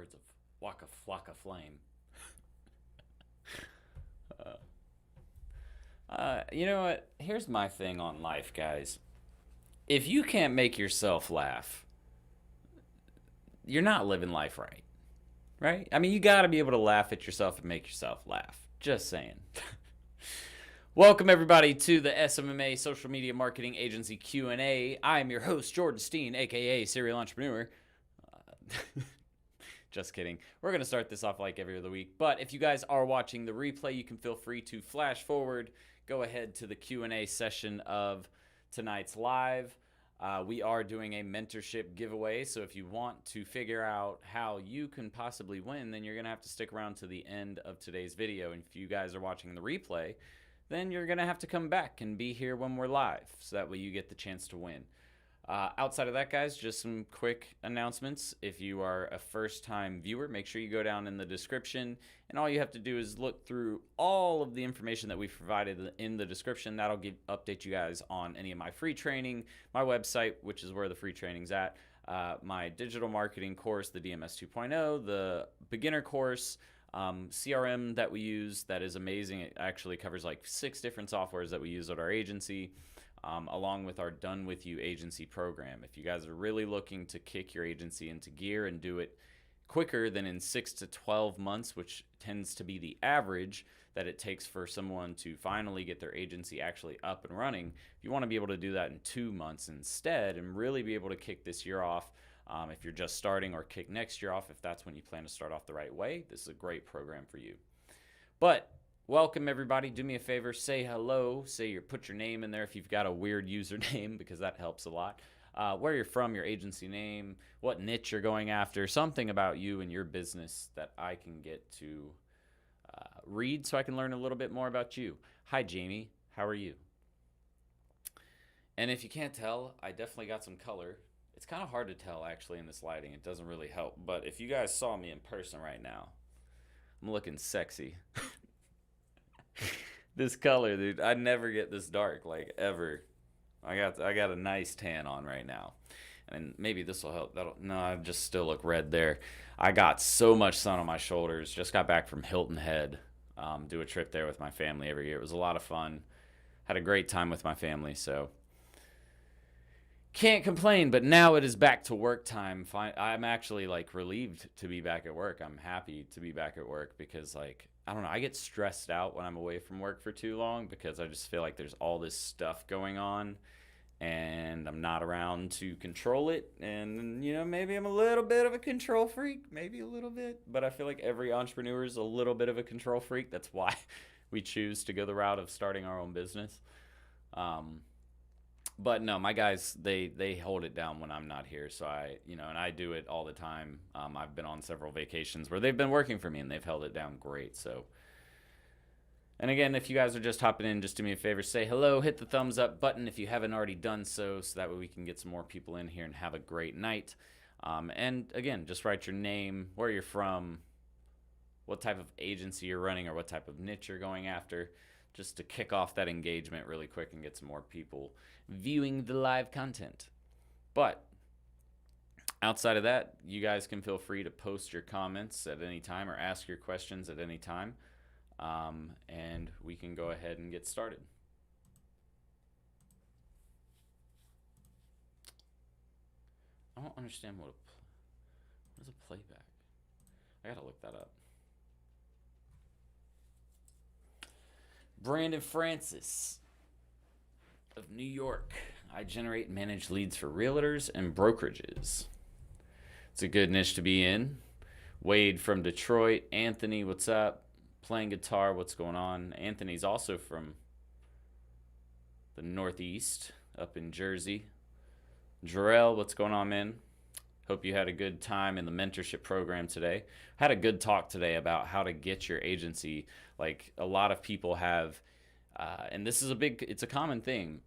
Birds of Waka Flocka Flame. You know what? Here's my thing on life, guys. If you can't make yourself laugh, you're not living life right. Right? I mean, you got to be able to laugh at yourself and make yourself laugh. Just saying. Welcome, everybody, to the SMMA Social Media Marketing Agency Q A. I am your host, Jordan Steen, a.k.a. Serial Entrepreneur. Just kidding. We're going to start this off like every other week. But if you guys are watching the replay, you can feel free to flash forward. Go ahead to the Q&A session of tonight's live. We are doing a mentorship giveaway. So if you want to figure out how you can possibly win, then you're going to have to stick around to the end of today's video. And if you guys are watching the replay, then you're going to have to come back and be here when we're live. So that way you get the chance to win. Outside of that, guys, just some quick announcements. If you are a first-time viewer, make sure you go down in the description, and all you have to do is look through all of the information that we've provided in the description. That'll update you guys on any of my free training, my website, which is where the free training's at, my digital marketing course, the DMS 2.0, the beginner course, CRM that we use that is amazing. It actually covers like 6 different softwares that we use at our agency. Along with our Done With You agency program. If you guys are really looking to kick your agency into gear and do it quicker than in 6 to 12 months, which tends to be the average that it takes for someone to finally get their agency actually up and running, if you want to be able to do that in 2 months instead and really be able to kick this year off, if you're just starting, or kick next year off if that's when you plan to start off the right way, this is a great program for you. But welcome, everybody. Do me a favor, say hello, put your name in there if you've got a weird username, because that helps a lot. Where you're from, your agency name, what niche you're going after, something about you and your business that I can get to read so I can learn a little bit more about you. Hi, Jamie. How are you? And if you can't tell, I definitely got some color. It's kind of hard to tell, actually, in this lighting. It doesn't really help. But if you guys saw me in person right now, I'm looking sexy. This color, dude, I never get this dark, like, ever. I got a nice tan on right now, and maybe this will help. No, I just still look red there. I got so much sun on my shoulders. Just got back from Hilton Head. Do a trip there with my family every year. It was a lot of fun. Had a great time with my family, so can't complain. But now it is back to work time. I'm actually like relieved to be back at work. I'm happy to be back at work because, like, I don't know, I get stressed out when I'm away from work for too long because I just feel like there's all this stuff going on and I'm not around to control it. And, you know, maybe I'm a little bit of a control freak, maybe a little bit, but I feel like every entrepreneur is a little bit of a control freak. That's why we choose to go the route of starting our own business. But no, my guys, they hold it down when I'm not here. So and I do it all the time. I've been on several vacations where they've been working for me and they've held it down great. So, and again, if you guys are just hopping in, just do me a favor, say hello, hit the thumbs up button if you haven't already done so that way we can get some more people in here and have a great night. And again, just write your name, where you're from, what type of agency you're running, or what type of niche you're going after, just to kick off that engagement really quick and get some more people viewing the live content. But outside of that, you guys can feel free to post your comments at any time or ask your questions at any time, and we can go ahead and get started. I don't understand what is a playback. I gotta look that up. Brandon Francis of New York. I generate and manage leads for realtors and brokerages. It's a good niche to be in. Wade from Detroit. Anthony, what's up? Playing guitar, what's going on? Anthony's also from the Northeast, up in Jersey. Jarrell, what's going on, man? Hope you had a good time in the mentorship program today. Had a good talk today about how to get your agency. Like, a lot of people have, and this is it's a common thing,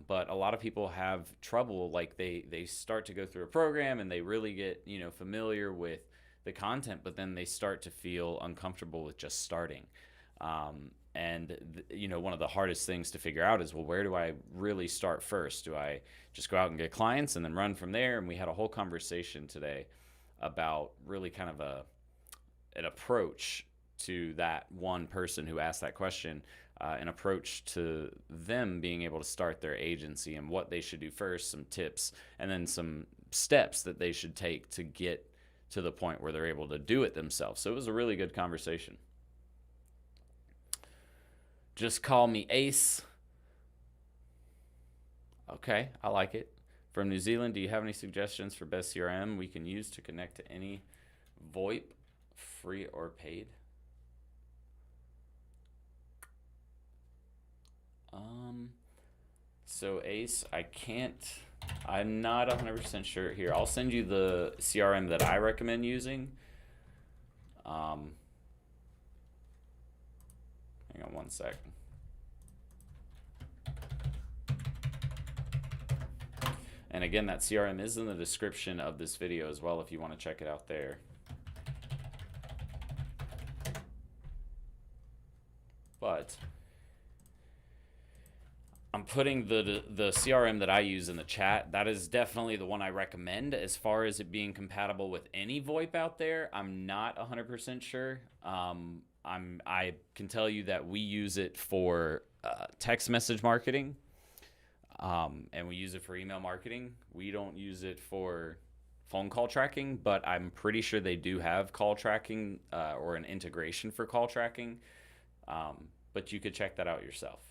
but a lot of people have trouble. Like, they start to go through a program and they really get, familiar with the content, but then they start to feel uncomfortable with just starting. One of the hardest things to figure out is, well, where do I really start first? Do I just go out and get clients and then run from there? And we had a whole conversation today about really kind of an approach to that one person who asked that question, an approach to them being able to start their agency and what they should do first, some tips, and then some steps that they should take to get to the point where they're able to do it themselves. So it was a really good conversation. Just call me Ace. Okay, I like it. From New Zealand, do you have any suggestions for best CRM we can use to connect to any VoIP, free or paid? So Ace, I'm not 100% sure here. I'll send you the CRM that I recommend using. Hang on one sec. And again, that CRM is in the description of this video as well if you want to check it out there. But I'm putting the CRM that I use in the chat. That is definitely the one I recommend. As far as it being compatible with any VoIP out there, I'm not 100% sure. I can tell you that we use it for text message marketing, and we use it for email marketing. We don't use it for phone call tracking, but I'm pretty sure they do have call tracking or an integration for call tracking. But you could check that out yourself.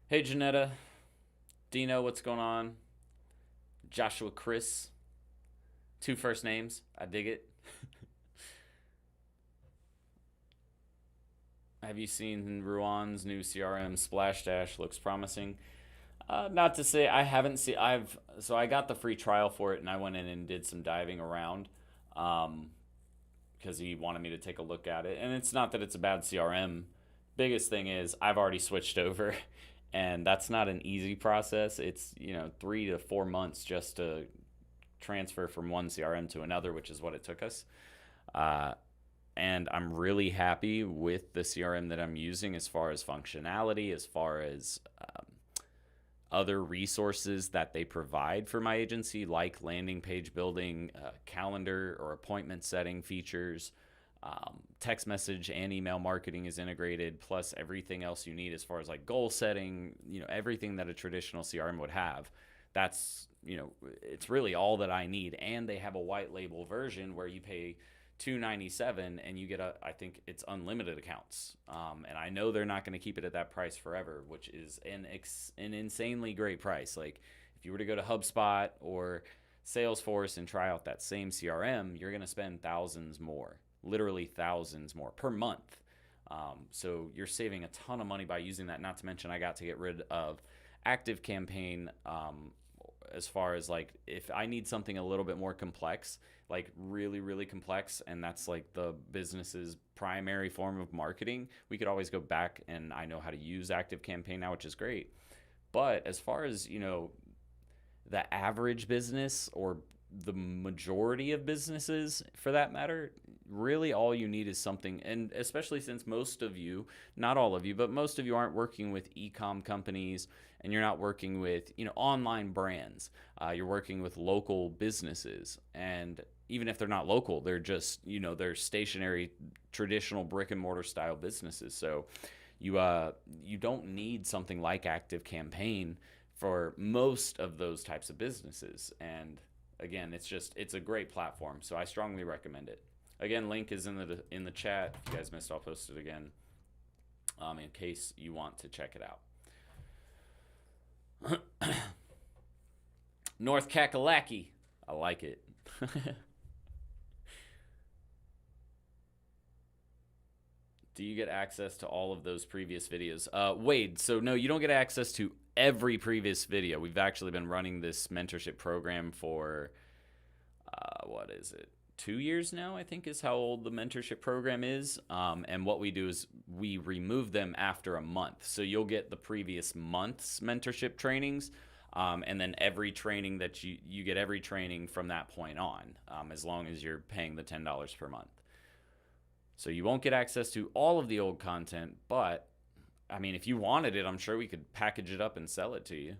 Hey, Janetta, Dino, what's going on? Joshua, Chris, 2 first names. I dig it. Have you seen Ruan's new CRM Splash Dash? Looks promising. Not to say I haven't seen. So I got the free trial for it, and I went in and did some diving around because he wanted me to take a look at it. And it's not that it's a bad CRM. Biggest thing is I've already switched over. And that's not an easy process. It's 3 to 4 months just to transfer from one CRM to another, which is what it took us. And I'm really happy with the CRM that I'm using as far as functionality, as far as other resources that they provide for my agency, like landing page building, calendar or appointment setting features. Text message and email marketing is integrated, plus everything else you need as far as like goal setting, everything that a traditional CRM would have. That's, it's really all that I need. And they have a white label version where you pay $297 and you get I think it's unlimited accounts. And I know they're not going to keep it at that price forever, which is an insanely great price. Like if you were to go to HubSpot or Salesforce and try out that same CRM, you're going to spend thousands more. Literally thousands more per month. So you're saving a ton of money by using that. Not to mention I got to get rid of ActiveCampaign as far as like if I need something a little bit more complex, like really, really complex, and that's like the business's primary form of marketing, we could always go back, and I know how to use ActiveCampaign now, which is great. But as far as, the average business or the majority of businesses for that matter, really all you need is something, and especially since most of you, not all of you, but most of you aren't working with e-com companies and you're not working with, online brands. You're working with local businesses, and even if they're not local, they're just, they're stationary, traditional brick and mortar style businesses. So you don't need something like ActiveCampaign for most of those types of businesses. And again, it's a great platform, so I strongly recommend it. Again, link is in the chat. If you guys missed, I'll post it again in case you want to check it out. North Kakalaki, I like it. Do you get access to all of those previous videos? Wade, so no, you don't get access to every previous video. We've actually been running this mentorship program for, what is it? 2 years now, I think is how old the mentorship program is. And what we do is we remove them after a month. So you'll get the previous month's mentorship trainings. And then every training that you get every training from that point on, as long as you're paying the $10 per month. So you won't get access to all of the old content, but I mean, if you wanted it, I'm sure we could package it up and sell it to you.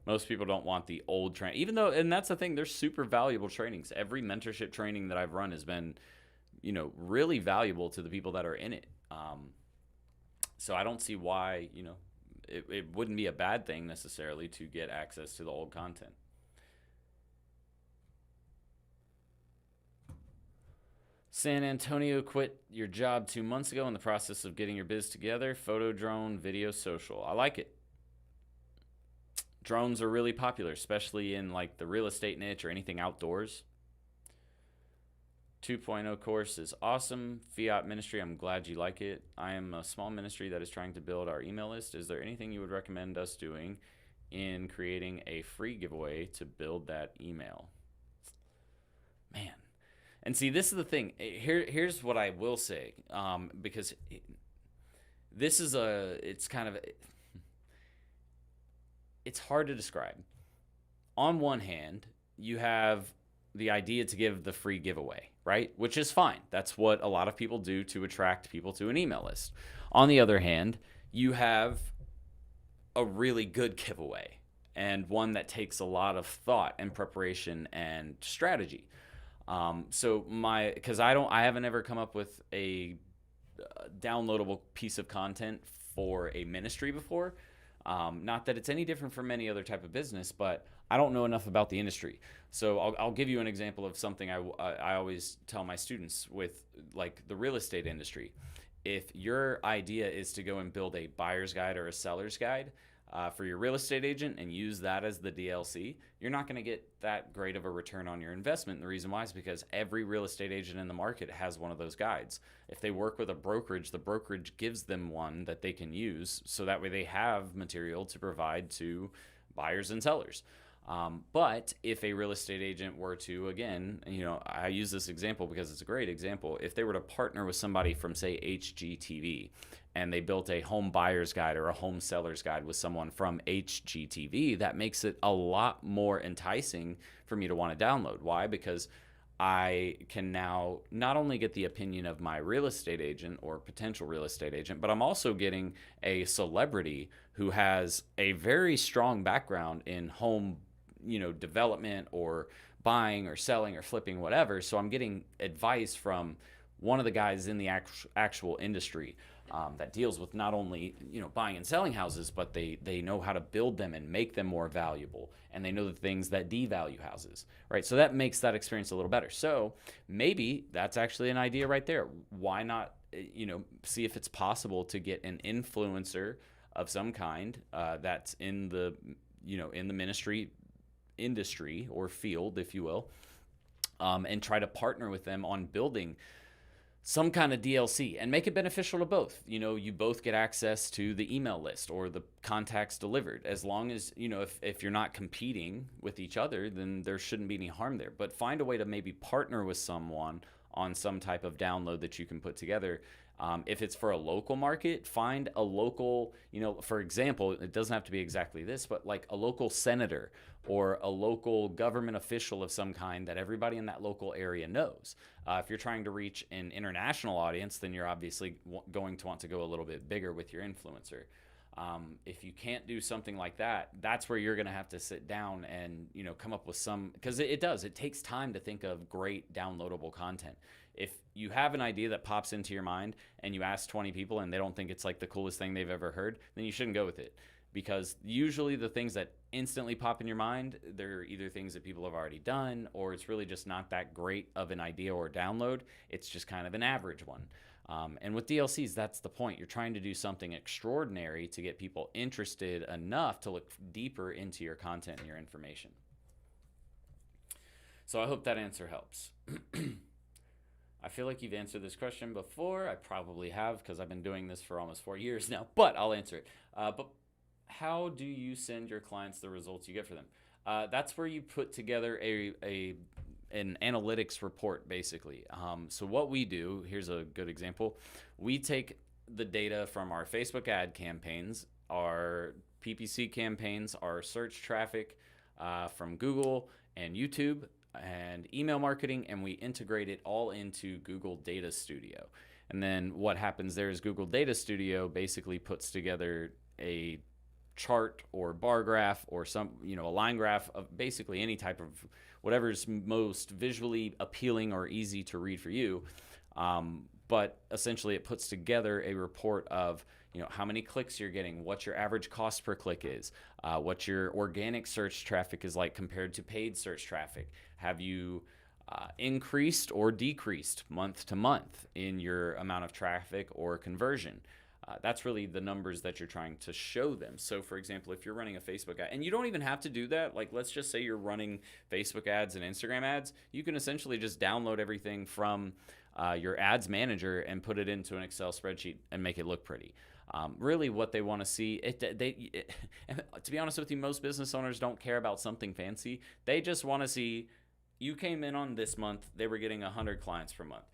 Most people don't want the old train, even though, and that's the thing, they're super valuable trainings. Every mentorship training that I've run has been, really valuable to the people that are in it. So I don't see why, it wouldn't be a bad thing necessarily to get access to the old content. San Antonio quit your job 2 months ago in the process of getting your biz together. Photo, drone, video, social. I like it. Drones are really popular, especially in like the real estate niche or anything outdoors. 2.0 course is awesome. Fiat ministry, I'm glad you like it. I am a small ministry that is trying to build our email list. Is there anything you would recommend us doing in creating a free giveaway to build that email? Man. And see, this is the thing. Here's what I will say, because this is it's hard to describe. On one hand, you have the idea to give the free giveaway, right? Which is fine. That's what a lot of people do to attract people to an email list. On the other hand, you have a really good giveaway and one that takes a lot of thought and preparation and strategy. Because I haven't ever come up with a downloadable piece of content for a ministry before. Not that it's any different from any other type of business, but I don't know enough about the industry. So I'll give you an example of something I always tell my students with like the real estate industry. If your idea is to go and build a buyer's guide or a seller's guide for your real estate agent and use that as the DLC, you're not going to get that great of a return on your investment. And the reason why is because every real estate agent in the market has one of those guides. If they work with a brokerage, the brokerage gives them one that they can use, so that way they have material to provide to buyers and sellers. But if a real estate agent were to, again, I use this example because it's a great example. If they were to partner with somebody from, say, HGTV, and they built a home buyer's guide or a home seller's guide with someone from HGTV, that makes it a lot more enticing for me to want to download. Why? Because I can now not only get the opinion of my real estate agent or potential real estate agent, but I'm also getting a celebrity who has a very strong background in home development or buying or selling or flipping, whatever. So I'm getting advice from one of the guys in the actual industry that deals with not only buying and selling houses, but they know how to build them and make them more valuable, and they know the things that devalue houses, right? So that makes that experience a little better. So maybe that's actually an idea right there. Why not see if it's possible to get an influencer of some kind that's in the in the ministry industry or field, if you will, and try to partner with them on building some kind of DLC and make it beneficial to both. You both get access to the email list or the contacts delivered. As long as, if you're not competing with each other, then there shouldn't be any harm there. But find a way to maybe partner with someone on some type of download that you can put together. If it's for a local market, find a local, for example, it doesn't have to be exactly this, but like a local senator or a local government official of some kind that everybody in that local area knows. If you're trying to reach an international audience, then you're obviously going to want to go a little bit bigger with your influencer. If you can't do something like that, that's where you're going to have to sit down and, come up with some, because it takes time to think of great downloadable content. If you have an idea that pops into your mind and you ask 20 people and they don't think it's like the coolest thing they've ever heard, then you shouldn't go with it. Because usually the things that instantly pop in your mind, they're either things that people have already done, or it's really just not that great of an idea or download. It's just kind of an average one. And with DLCs, that's the point. You're trying to do something extraordinary to get people interested enough to look deeper into your content and your information. So I hope that answer helps. I feel like you've answered this question before. I probably have, because I've been doing this for almost 4 years now, but I'll answer it. But how do you send your clients the results you get for them? That's where you put together an analytics report, basically. So what we do, here's a good example. We take the data from our Facebook ad campaigns, our PPC campaigns, our search traffic from Google and YouTube, and email marketing, and we integrate it all into Google Data Studio. And then what happens there is Google Data Studio basically puts together a chart or bar graph or some, a line graph of basically any type of whatever's most visually appealing or easy to read for you. But essentially it puts together a report of, how many clicks you're getting, what your average cost per click is, what your organic search traffic is like compared to paid search traffic. Have you increased or decreased month to month in your amount of traffic or conversion? That's really the numbers that you're trying to show them. So for example, if you're running a Facebook ad, and you don't even have to do that, like let's just say you're running Facebook ads and Instagram ads, you can essentially just download everything from your ads manager and put it into an Excel spreadsheet and make it look pretty. Really what they want to see, to be honest with you, most business owners don't care about something fancy. They just want to see you came in on this month, they were getting 100 clients per month.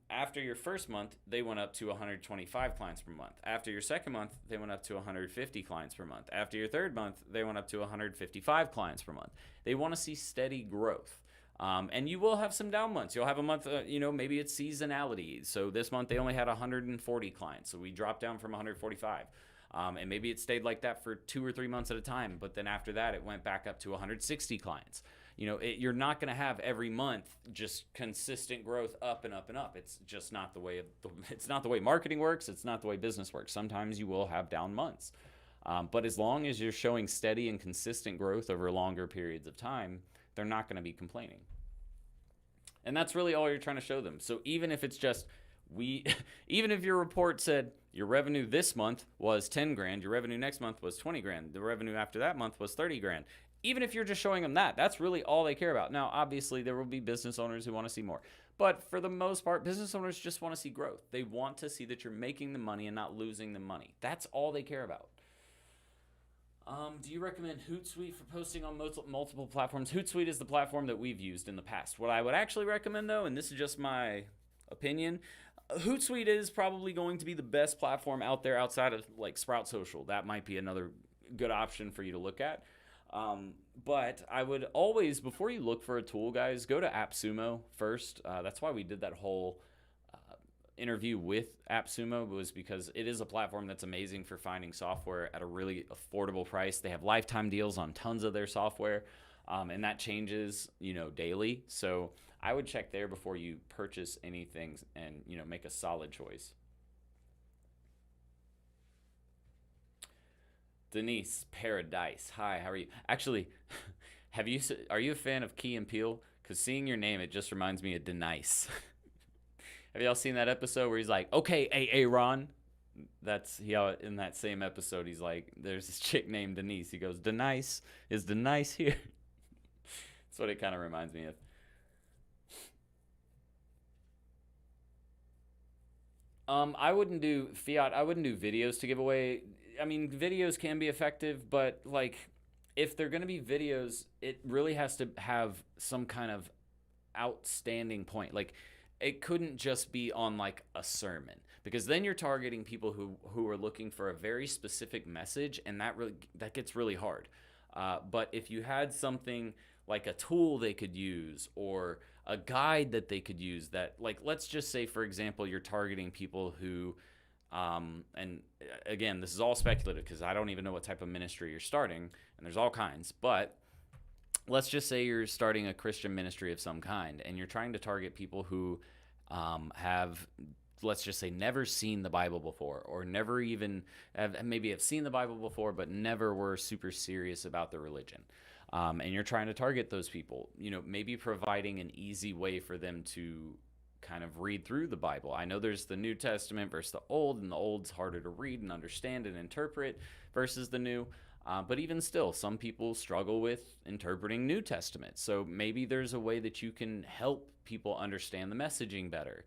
After your first month, they went up to 125 clients per month. After your second month, they went up to 150 clients per month. After your third month, they went up to 155 clients per month. They want to see steady growth. And you will have some down months. You'll have a month, maybe it's seasonality. So this month they only had 140 clients. So we dropped down from 145. And maybe it stayed like that for 2 or 3 months at a time. But then after that, it went back up to 160 clients. You're not going to have every month just consistent growth up and up and up. It's just not the way it's not the way marketing works. It's not the way business works. Sometimes you will have down months. But as long as you're showing steady and consistent growth over longer periods of time, they're not going to be complaining. And that's really all you're trying to show them. So even if it's just even if your report said your revenue this month was 10 grand, your revenue next month was 20 grand, the revenue after that month was 30 grand. Even if you're just showing them that, that's really all they care about. Now, obviously, there will be business owners who want to see more. But for the most part, business owners just want to see growth. They want to see that you're making the money and not losing the money. That's all they care about. Do you recommend Hootsuite for posting on multiple platforms? Hootsuite is the platform that we've used in the past. What I would actually recommend, though, and this is just my opinion, Hootsuite is probably going to be the best platform out there outside of like Sprout Social. That might be another good option for you to look at. But I would always, before you look for a tool, guys, go to AppSumo first. That's why we did that whole interview with AppSumo, was because it is a platform that's amazing for finding software at a really affordable price. They have lifetime deals on tons of their software, and that changes, daily. So I would check there before you purchase anything and, make a solid choice. Denise Paradise. Hi, how are you? Actually, are you a fan of Key and Peele? Because seeing your name, it just reminds me of Denise. Have y'all seen that episode where he's like, okay, Aaron? That's in that same episode, he's like, there's this chick named Denise. He goes, Denise, is Denise here? That's what it kind of reminds me of. I wouldn't do videos to give away. I mean, videos can be effective, but like if they're going to be videos, it really has to have some kind of outstanding point. Like it couldn't just be on like a sermon, because then you're targeting people who are looking for a very specific message, and that gets really hard. But if you had something like a tool they could use or a guide that they could use, that like, let's just say, for example, you're targeting people who and again, this is all speculative because I don't even know what type of ministry you're starting, and there's all kinds, but let's just say you're starting a Christian ministry of some kind, and you're trying to target people who have, let's just say, never seen the Bible before, or never even maybe have seen the Bible before, but never were super serious about their religion. And you're trying to target those people, maybe providing an easy way for them to kind of read through the Bible. I know there's the New Testament versus the Old, and the Old's harder to read and understand and interpret versus the New. But even still, some people struggle with interpreting New Testament. So maybe there's a way that you can help people understand the messaging better.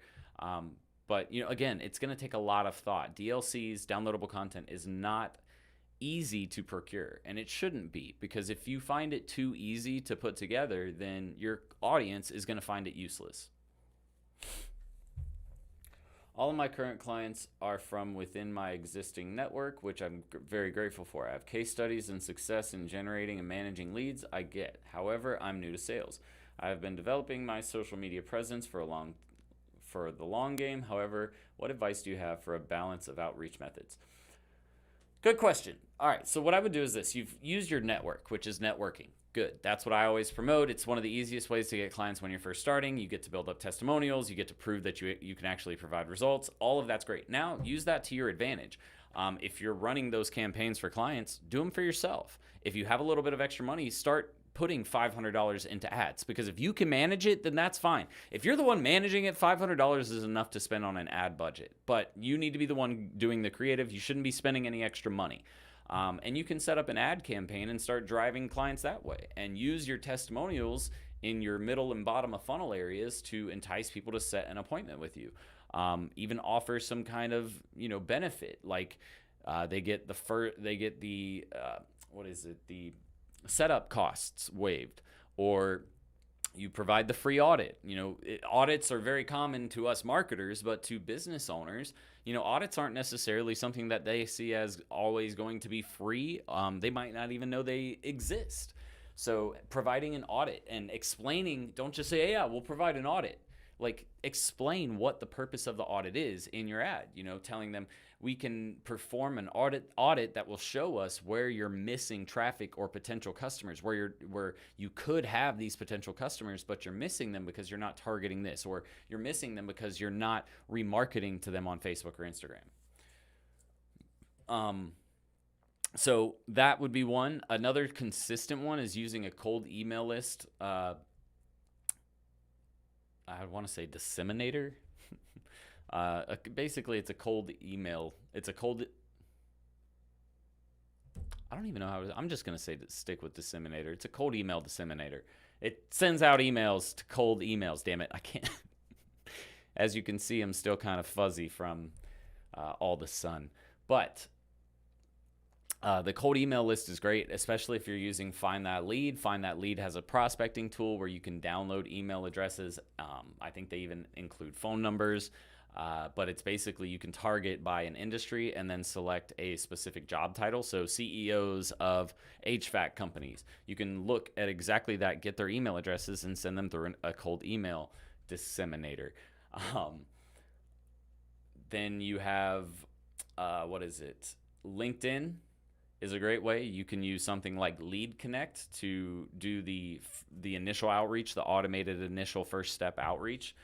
But again, it's going to take a lot of thought. DLCs, downloadable content, is not easy to procure, and it shouldn't be, because if you find it too easy to put together, then your audience is going to find it useless. All of my current clients are from within my existing network, which I'm very grateful for. I have case studies and success in generating and managing leads. I get. However, I'm new to sales. I have been developing my social media presence for the long game. However, what advice do you have for a balance of outreach methods? Good question. All right, so what I would do is this. You've used your network, which is networking. Good. That's what I always promote. It's one of the easiest ways to get clients when you're first starting. You get to build up testimonials. You get to prove that you can actually provide results. All of that's great. Now, use that to your advantage. If you're running those campaigns for clients, do them for yourself. If you have a little bit of extra money, start putting $500 into ads, because if you can manage it, then that's fine. If you're the one managing it, $500 is enough to spend on an ad budget, but you need to be the one doing the creative. You shouldn't be spending any extra money. And you can set up an ad campaign and start driving clients that way, and use your testimonials in your middle and bottom of funnel areas to entice people to set an appointment with you. Even offer some kind of benefit, like they get the setup costs waived, or you provide the free audit. Audits are very common to us marketers, but to business owners, audits aren't necessarily something that they see as always going to be free. They might not even know they exist. So providing an audit and explaining, don't just say, hey, yeah, we'll provide an audit. Like, explain what the purpose of the audit is in your ad, telling them we can perform an audit that will show us where you're missing traffic or potential customers, where you could have these potential customers, but you're missing them because you're not targeting this, or you're missing them because you're not remarketing to them on Facebook or Instagram. So that would be one. Another consistent one is using a cold email list. I want to say disseminator. Basically, it's a cold email. I don't even know how. I'm just going to say stick with disseminator. It's a cold email disseminator. It sends out emails to cold emails. Damn it, I can't. As you can see, I'm still kind of fuzzy from all the sun. But the cold email list is great, especially if you're using Find That Lead. Find That Lead has a prospecting tool where you can download email addresses. I think they even include phone numbers. But it's basically, you can target by an industry and then select a specific job title. So CEOs of HVAC companies, you can look at exactly that, get their email addresses, and send them through a cold email disseminator. Then you have, LinkedIn is a great way. You can use something like Lead Connect to do the initial outreach, the automated initial first step outreach,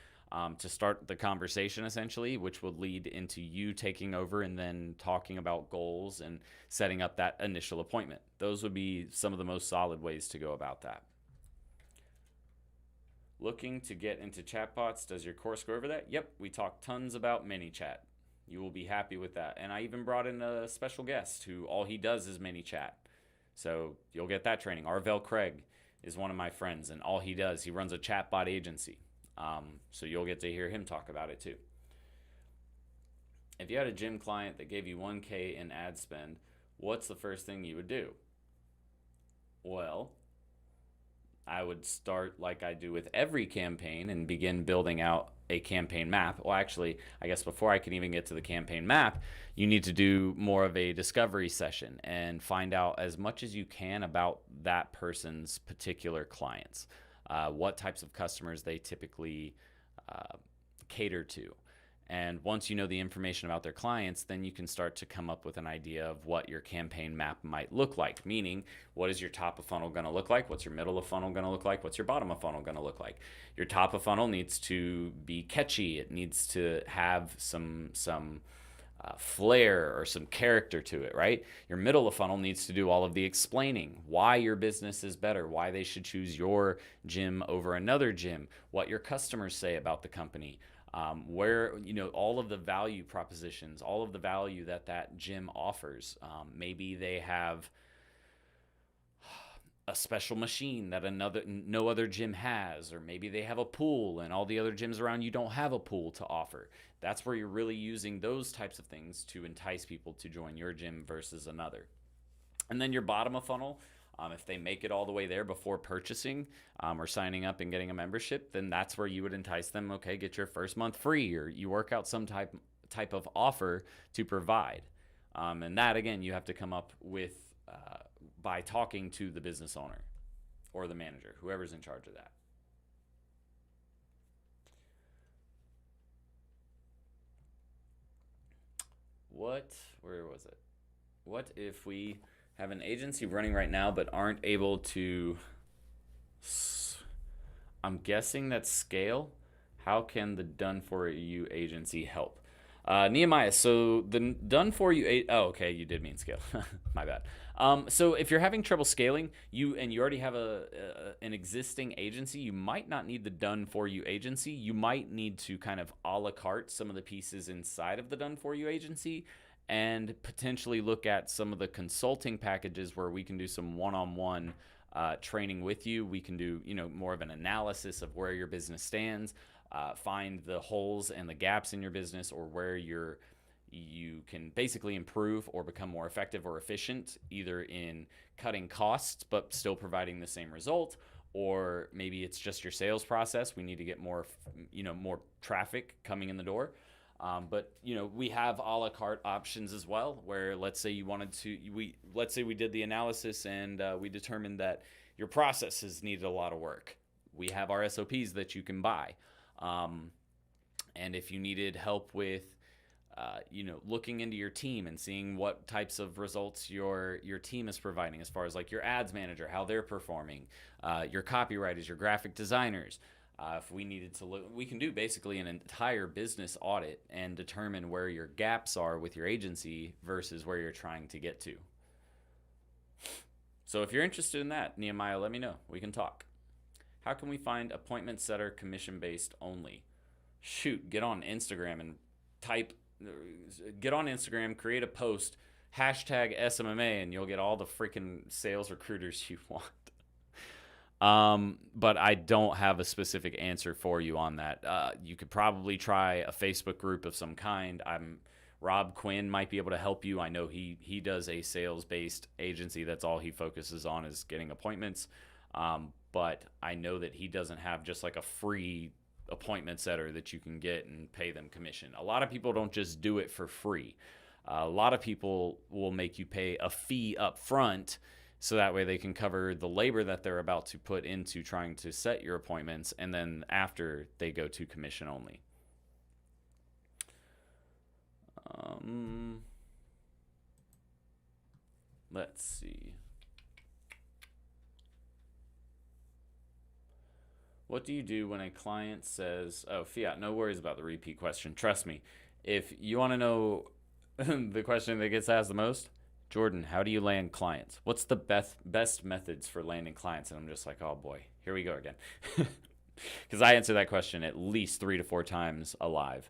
to start the conversation, essentially, which would lead into you taking over and then talking about goals and setting up that initial appointment. Those would be some of the most solid ways to go about that. Looking to get into chatbots, does your course go over that? Yep, we talk tons about ManyChat. You will be happy with that. And I even brought in a special guest who all he does is ManyChat. So you'll get that training. Arvell Craig is one of my friends, and all he does, he runs a chatbot agency. So you'll get to hear him talk about it too. If you had a gym client that gave you $1K in ad spend, what's the first thing you would do? Well, I would start like I do with every campaign and begin building out a campaign map. Well, actually, I guess before I can even get to the campaign map, you need to do more of a discovery session and find out as much as you can about that person's particular clients, what types of customers they typically cater to. And once you know the information about their clients, then you can start to come up with an idea of what your campaign map might look like. Meaning, what is your top of funnel going to look like? What's your middle of funnel going to look like? What's your bottom of funnel going to look like? Your top of funnel needs to be catchy. It needs to have some flair or some character to it, right? Your middle of funnel needs to do all of the explaining, why your business is better, why they should choose your gym over another gym, what your customers say about the company. Where, all of the value propositions, all of the value that gym offers. Maybe they have a special machine that no other gym has, or maybe they have a pool and all the other gyms around you don't have a pool to offer. That's where you're really using those types of things to entice people to join your gym versus another. And then your bottom of funnel, if they make it all the way there before purchasing or signing up and getting a membership, then that's where you would entice them. Okay, get your first month free, or you work out some type of offer to provide. And that, again, you have to come up with by talking to the business owner or the manager, whoever's in charge of that. Where was it? What if we have an agency running right now but aren't able to, I'm guessing that's scale. How can the done for you agency help? Nehemiah, so the done for you, oh, okay, you did mean scale. My bad. So if you're having trouble scaling, you already have an existing agency, you might not need the done for you agency. You might need to kind of a la carte some of the pieces inside of the done for you agency and potentially look at some of the consulting packages where we can do some one-on-one training with you. We can do, more of an analysis of where your business stands, find the holes and the gaps in your business, or where you can basically improve or become more effective or efficient, either in cutting costs but still providing the same result, or maybe it's just your sales process. We need to get more traffic coming in the door. But we have a la carte options as well, where let's say we did the analysis and we determined that your processes needed a lot of work. We have our SOPs that you can buy. And if you needed help with, looking into your team and seeing what types of results your team is providing, as far as like your ads manager, how they're performing, your copywriters, your graphic designers. If we needed to look, we can do basically an entire business audit and determine where your gaps are with your agency versus where you're trying to get to. So if you're interested in that, Nehemiah, let me know. We can talk. How can we find appointment setter commission-based only? Shoot, get on Instagram and create a post, hashtag SMMA, and you'll get all the freaking sales recruiters you want. But I don't have a specific answer for you on that. You could probably try a Facebook group of some kind. Rob Quinn might be able to help you. I know he does a sales-based agency. That's all he focuses on is getting appointments. But I know that he doesn't have just like a free appointment setter that you can get and pay them commission. A lot of people don't just do it for free. A lot of people will make you pay a fee up front, so that way they can cover the labor that they're about to put into trying to set your appointments, and then after they go to commission only. Let's see. What do you do when a client says, oh, Fiat, no worries about the repeat question. Trust me, if you want to know the question that gets asked the most, Jordan, how do you land clients? What's the best methods for landing clients? And I'm just like, oh boy, here we go again. Because I answer that question at least 3 to 4 times alive.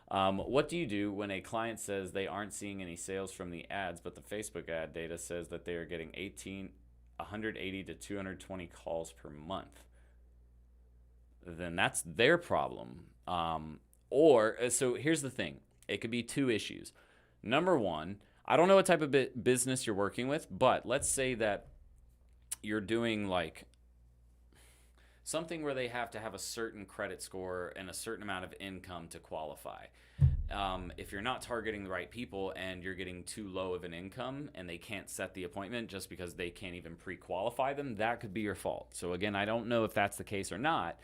What do you do when a client says they aren't seeing any sales from the ads, but the Facebook ad data says that they are getting 180 to 220 calls per month? Then that's their problem. So here's the thing. It could be 2 issues. Number one, I don't know what type of business you're working with, but let's say that you're doing like something where they have to have a certain credit score and a certain amount of income to qualify. If you're not targeting the right people and you're getting too low of an income and they can't set the appointment just because they can't even pre-qualify them, that could be your fault. So again, I don't know if that's the case or not,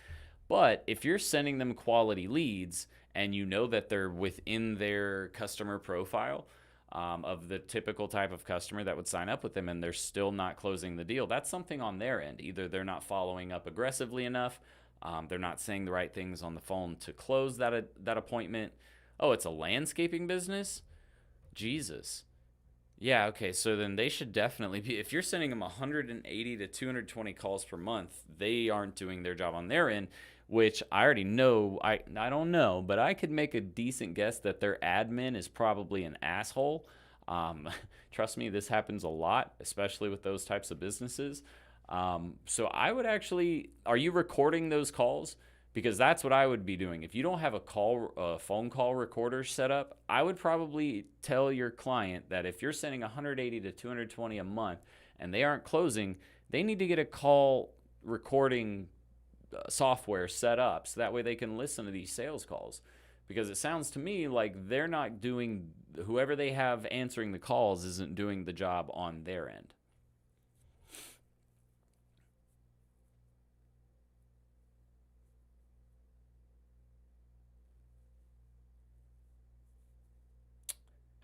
but if you're sending them quality leads and you know that they're within their customer profile, of the typical type of customer that would sign up with them, and they're still not closing the deal, that's something on their end. Either they're not following up aggressively enough, they're not saying the right things on the phone to close that appointment. Oh, it's a landscaping business? Jesus. Yeah, okay, so then they should definitely be, if you're sending them 180 to 220 calls per month, they aren't doing their job on their end, which I already know. I don't know, but I could make a decent guess that their admin is probably an asshole. Trust me, this happens a lot, especially with those types of businesses. So I would actually, are you recording those calls? Because that's what I would be doing. If you don't have a phone call recorder set up, I would probably tell your client that if you're sending 180 to 220 a month and they aren't closing, they need to get a call recording software set up so that way they can listen to these sales calls. Because it sounds to me like they're not doing, whoever they have answering the calls isn't doing the job on their end.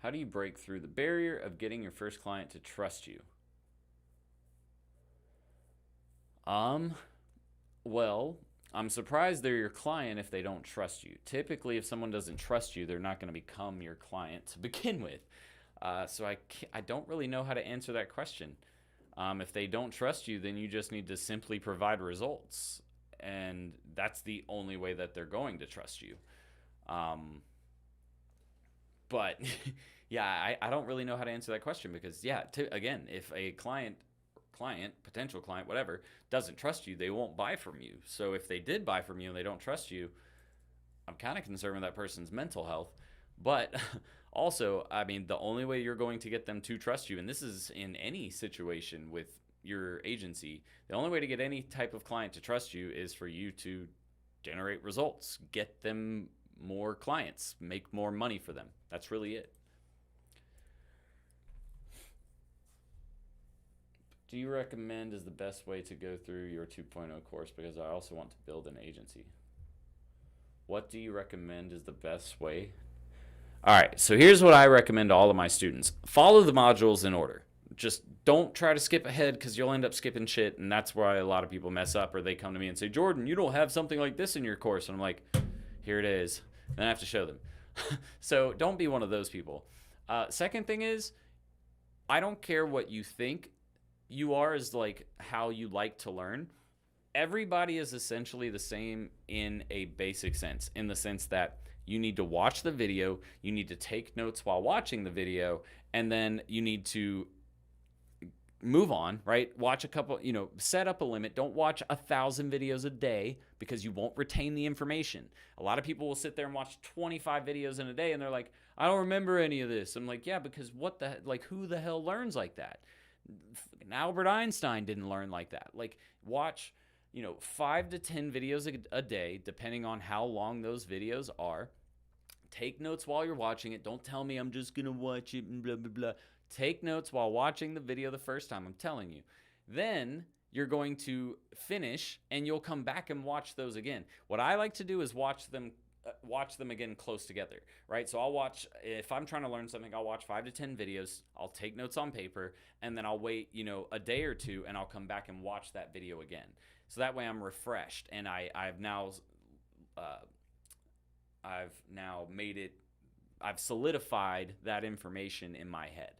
How do you break through the barrier of getting your first client to trust you? Well, I'm surprised they're your client if they don't trust you. Typically, if someone doesn't trust you, they're not going to become your client to begin with. So I don't really know how to answer that question. If they don't trust you, then you just need to simply provide results. And that's the only way that they're going to trust you. But yeah, I don't really know how to answer that question because, yeah, again, if a potential client, whatever, doesn't trust you, they won't buy from you. So if they did buy from you and they don't trust you, I'm kind of concerned with that person's mental health. But also, I mean, the only way you're going to get them to trust you, and this is in any situation with your agency, the only way to get any type of client to trust you is for you to generate results, get them more clients, make more money for them. That's really it. Do you recommend is the best way to go through your 2.0 course? Because I also want to build an agency. What do you recommend is the best way? All right, so here's what I recommend to all of my students. Follow the modules in order. Just don't try to skip ahead because you'll end up skipping shit, and that's why a lot of people mess up, or they come to me and say, Jordan, you don't have something like this in your course. And I'm like, here it is. Then I have to show them. So don't be one of those people. Second thing is, I don't care what you think you are as like how you like to learn. Everybody is essentially the same in a basic sense, in the sense that you need to watch the video, you need to take notes while watching the video, and then you need to move on, right? Watch a couple, set up a limit. Don't watch 1,000 videos a day because you won't retain the information. A lot of people will sit there and watch 25 videos in a day and they're like, I don't remember any of this. I'm like, yeah, because who the hell learns like that? Albert Einstein didn't learn like that. Like, watch, 5 to 10 videos a day, depending on how long those videos are. Take notes while you're watching it. Don't tell me I'm just going to watch it and blah, blah, blah. Take notes while watching the video the first time, I'm telling you. Then you're going to finish and you'll come back and watch those again. What I like to do is watch them again close together, right? So if I'm trying to learn something, I'll watch 5 to 10 videos, I'll take notes on paper, and then I'll wait, a day or two, and I'll come back and watch that video again. So that way I'm refreshed, and I've now solidified that information in my head.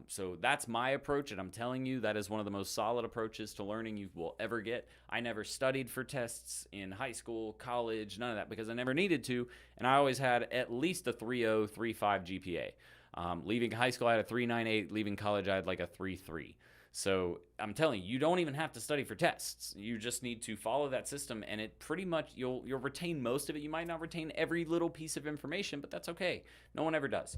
So that's my approach, and I'm telling you, that is one of the most solid approaches to learning you will ever get. I never studied for tests in high school, college, none of that, because I never needed to, and I always had at least a 3.0, 3.5 GPA. Leaving high school, I had a 3.98. Leaving college, I had like a 3.3. So I'm telling you, you don't even have to study for tests. You just need to follow that system, and it pretty much, you'll retain most of it. You might not retain every little piece of information, but that's okay. No one ever does.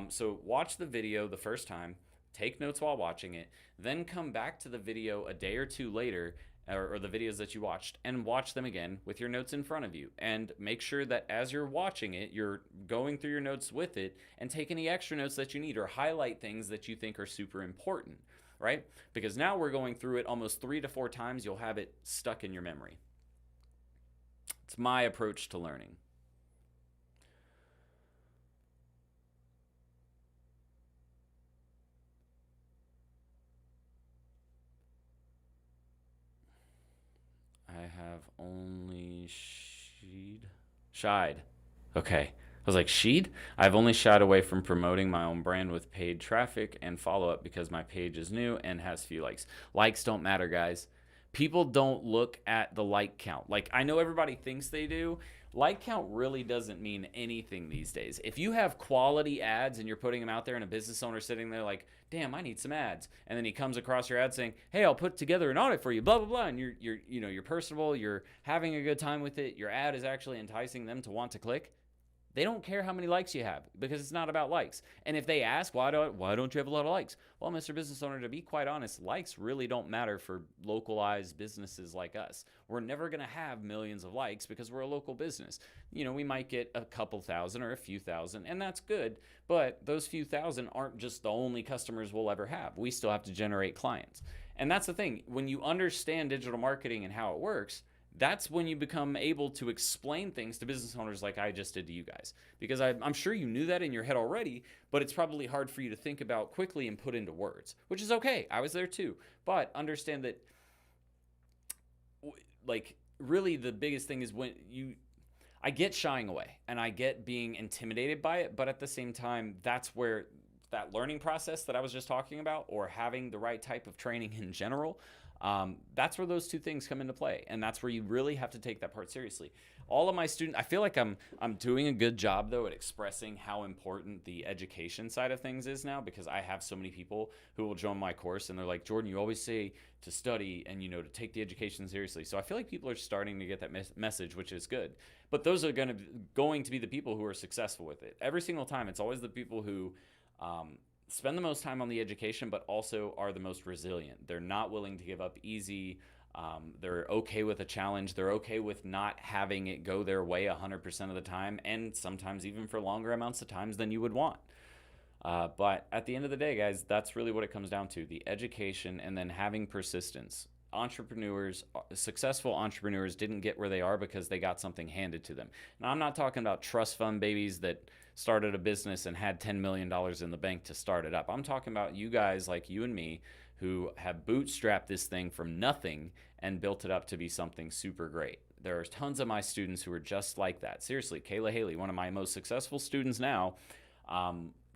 So watch the video the first time, take notes while watching it, then come back to the video a day or two later, or the videos that you watched, and watch them again with your notes in front of you. And make sure that as you're watching it, you're going through your notes with it, and take any extra notes that you need, or highlight things that you think are super important. Right? Because now we're going through it almost 3 to 4 times. You'll have it stuck in your memory. It's my approach to learning. I have only shied. Okay. I was like, sheed? I've only shied away from promoting my own brand with paid traffic and follow-up because my page is new and has few likes. Likes don't matter, guys. People don't look at the like count. Like, I know everybody thinks they do. Like count really doesn't mean anything these days. If you have quality ads and you're putting them out there and a business owner sitting there like, damn, I need some ads. And then he comes across your ad saying, hey, I'll put together an audit for you, blah, blah, blah. And you're personable, you're having a good time with it. Your ad is actually enticing them to want to click. They don't care how many likes you have because it's not about likes. And if they ask, why don't you have a lot of likes? Well, Mr. Business Owner, to be quite honest, likes really don't matter for localized businesses like us. We're never going to have millions of likes because we're a local business. We might get a couple thousand or a few thousand, and that's good. But those few thousand aren't just the only customers we'll ever have. We still have to generate clients. And that's the thing. When you understand digital marketing and how it works, that's when you become able to explain things to business owners like I just did to you guys. Because I'm sure you knew that in your head already, but it's probably hard for you to think about quickly and put into words, which is okay. I was there too. But understand that, like, really the biggest thing is when I get shying away and I get being intimidated by it, but at the same time, that's where that learning process that I was just talking about, or having the right type of training in general, that's where those two things come into play. And that's where you really have to take that part seriously. All of my students, I feel like I'm doing a good job though at expressing how important the education side of things is now, because I have so many people who will join my course and they're like, Jordan, you always say to study and, to take the education seriously. So I feel like people are starting to get that message, which is good. But those are going to be the people who are successful with it. Every single time, it's always the people who spend the most time on the education, but also are the most resilient. They're not willing to give up easy. They're okay with a challenge. They're okay with not having it go their way 100% of the time, and sometimes even for longer amounts of times than you would want. But at the end of the day, guys, that's really what it comes down to: the education and then having persistence. Successful entrepreneurs didn't get where they are because they got something handed to them. Now, I'm not talking about trust fund babies that started a business and had $10 million in the bank to start it up. I'm talking about you guys like you and me who have bootstrapped this thing from nothing and built it up to be something super great. There are tons of my students who are just like that. Seriously, Kayla Haley, one of my most successful students now,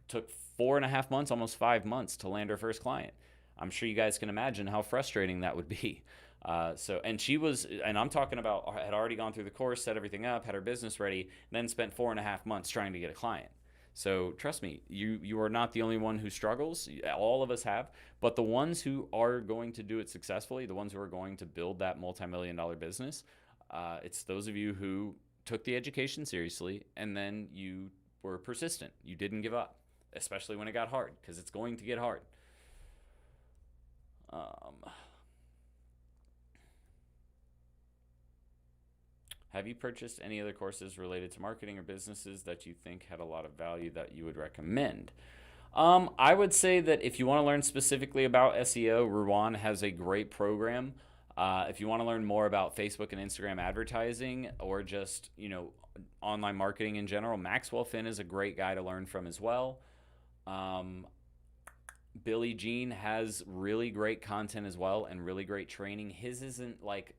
took 4.5 months, almost 5 months to land her first client. I'm sure you guys can imagine how frustrating that would be. And I'm talking about, had already gone through the course, set everything up, had her business ready, then spent 4.5 months trying to get a client. So trust me, you are not the only one who struggles. All of us have. But the ones who are going to do it successfully, the ones who are going to build that multi-million-dollar business, it's those of you who took the education seriously and then you were persistent. You didn't give up, especially when it got hard, because it's going to get hard. Have you purchased any other courses related to marketing or businesses that you think had a lot of value that you would recommend? I would say that if you want to learn specifically about SEO, Ruwan has a great program. If you want to learn more about Facebook and Instagram advertising, or just, online marketing in general, Maxwell Finn is a great guy to learn from as well. Billy Jean has really great content as well and really great training. His isn't like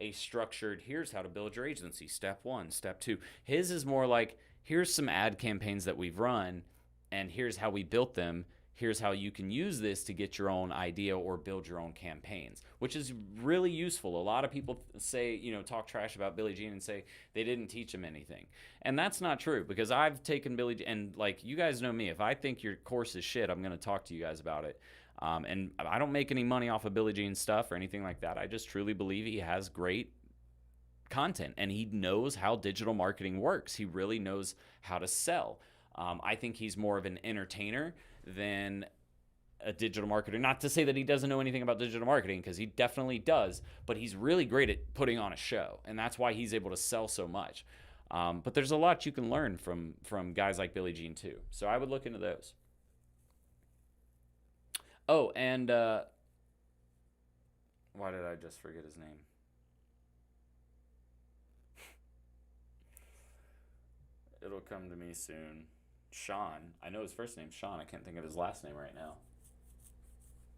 a structured, here's how to build your agency, step 1, step 2. His is more like, here's some ad campaigns that we've run and here's how we built them. Here's how you can use this to get your own idea or build your own campaigns, which is really useful. A lot of people say, talk trash about Billy Jean and say they didn't teach him anything. And that's not true, because I've taken Billy Jean, and like, you guys know me, if I think your course is shit, I'm going to talk to you guys about it. And I don't make any money off of Billy Jean's stuff or anything like that. I just truly believe he has great content and he knows how digital marketing works. He really knows how to sell. I think he's more of an entertainer than a digital marketer. Not to say that he doesn't know anything about digital marketing, because he definitely does, but he's really great at putting on a show, and that's why he's able to sell so much. But there's a lot you can learn from guys like Billy Jean too. So I would look into those. Oh, and why did I just forget his name? It'll come to me soon. Sean. I know his first name's Sean. I can't think of his last name right now.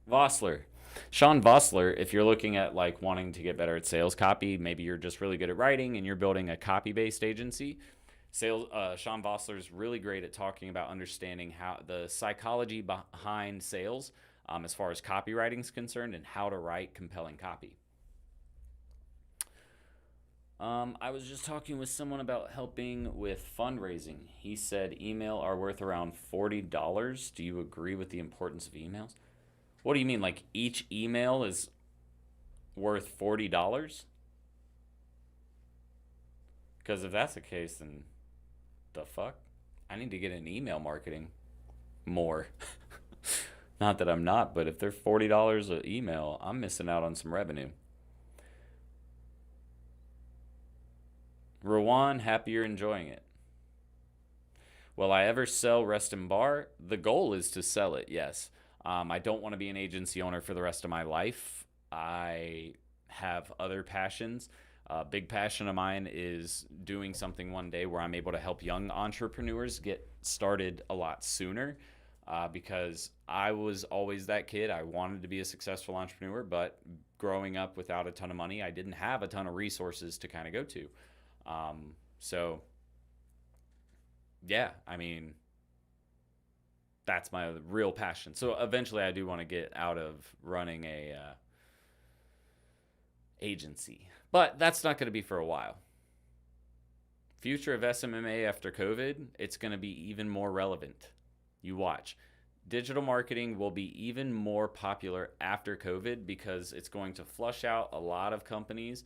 Vossler. Sean Vossler, if you're looking at like wanting to get better at sales copy, maybe you're just really good at writing and you're building a copy-based agency. Sean Vossler is really great at talking about understanding how the psychology behind sales, as far as copywriting is concerned, and how to write compelling copy. I was just talking with someone about helping with fundraising. He said email are worth around $40. Do you agree with the importance of emails? What do you mean, like each email is worth $40? Because if that's the case, then the fuck? I need to get in email marketing more. Not that I'm not, but if they're $40 an email, I'm missing out on some revenue. Rowan, happy you're enjoying it. Will I ever sell Rest and Bar? The goal is to sell it, yes. I don't want to be an agency owner for the rest of my life. I have other passions. A big passion of mine is doing something one day where I'm able to help young entrepreneurs get started a lot sooner, because I was always that kid. I wanted to be a successful entrepreneur, but growing up without a ton of money, I didn't have a ton of resources to kind of go to. So, yeah, I mean, that's my real passion. So eventually I do want to get out of running a agency, but that's not going to be for a while. Future of SMMA after COVID, it's going to be even more relevant. You watch. Digital marketing will be even more popular after COVID because it's going to flush out a lot of companies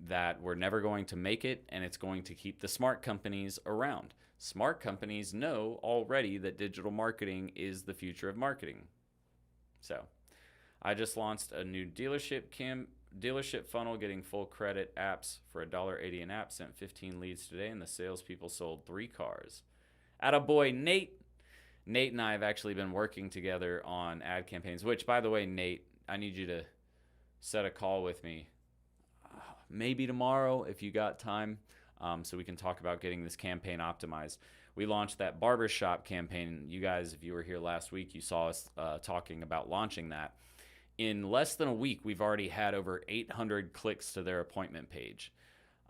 that were never going to make it, and it's going to keep the smart companies around. Smart companies know already that digital marketing is the future of marketing. So I just launched a new dealership funnel, getting full credit apps for $1.80 an app, sent 15 leads today, and the salespeople sold 3 cars. Attaboy, Nate. Nate and I have actually been working together on ad campaigns, which, by the way, Nate, I need you to set a call with me maybe tomorrow if you got time, so we can talk about getting this campaign optimized. We launched that barbershop campaign. You guys, if you were here last week, you saw us talking about launching that. In less than a week, we've already had over 800 clicks to their appointment page.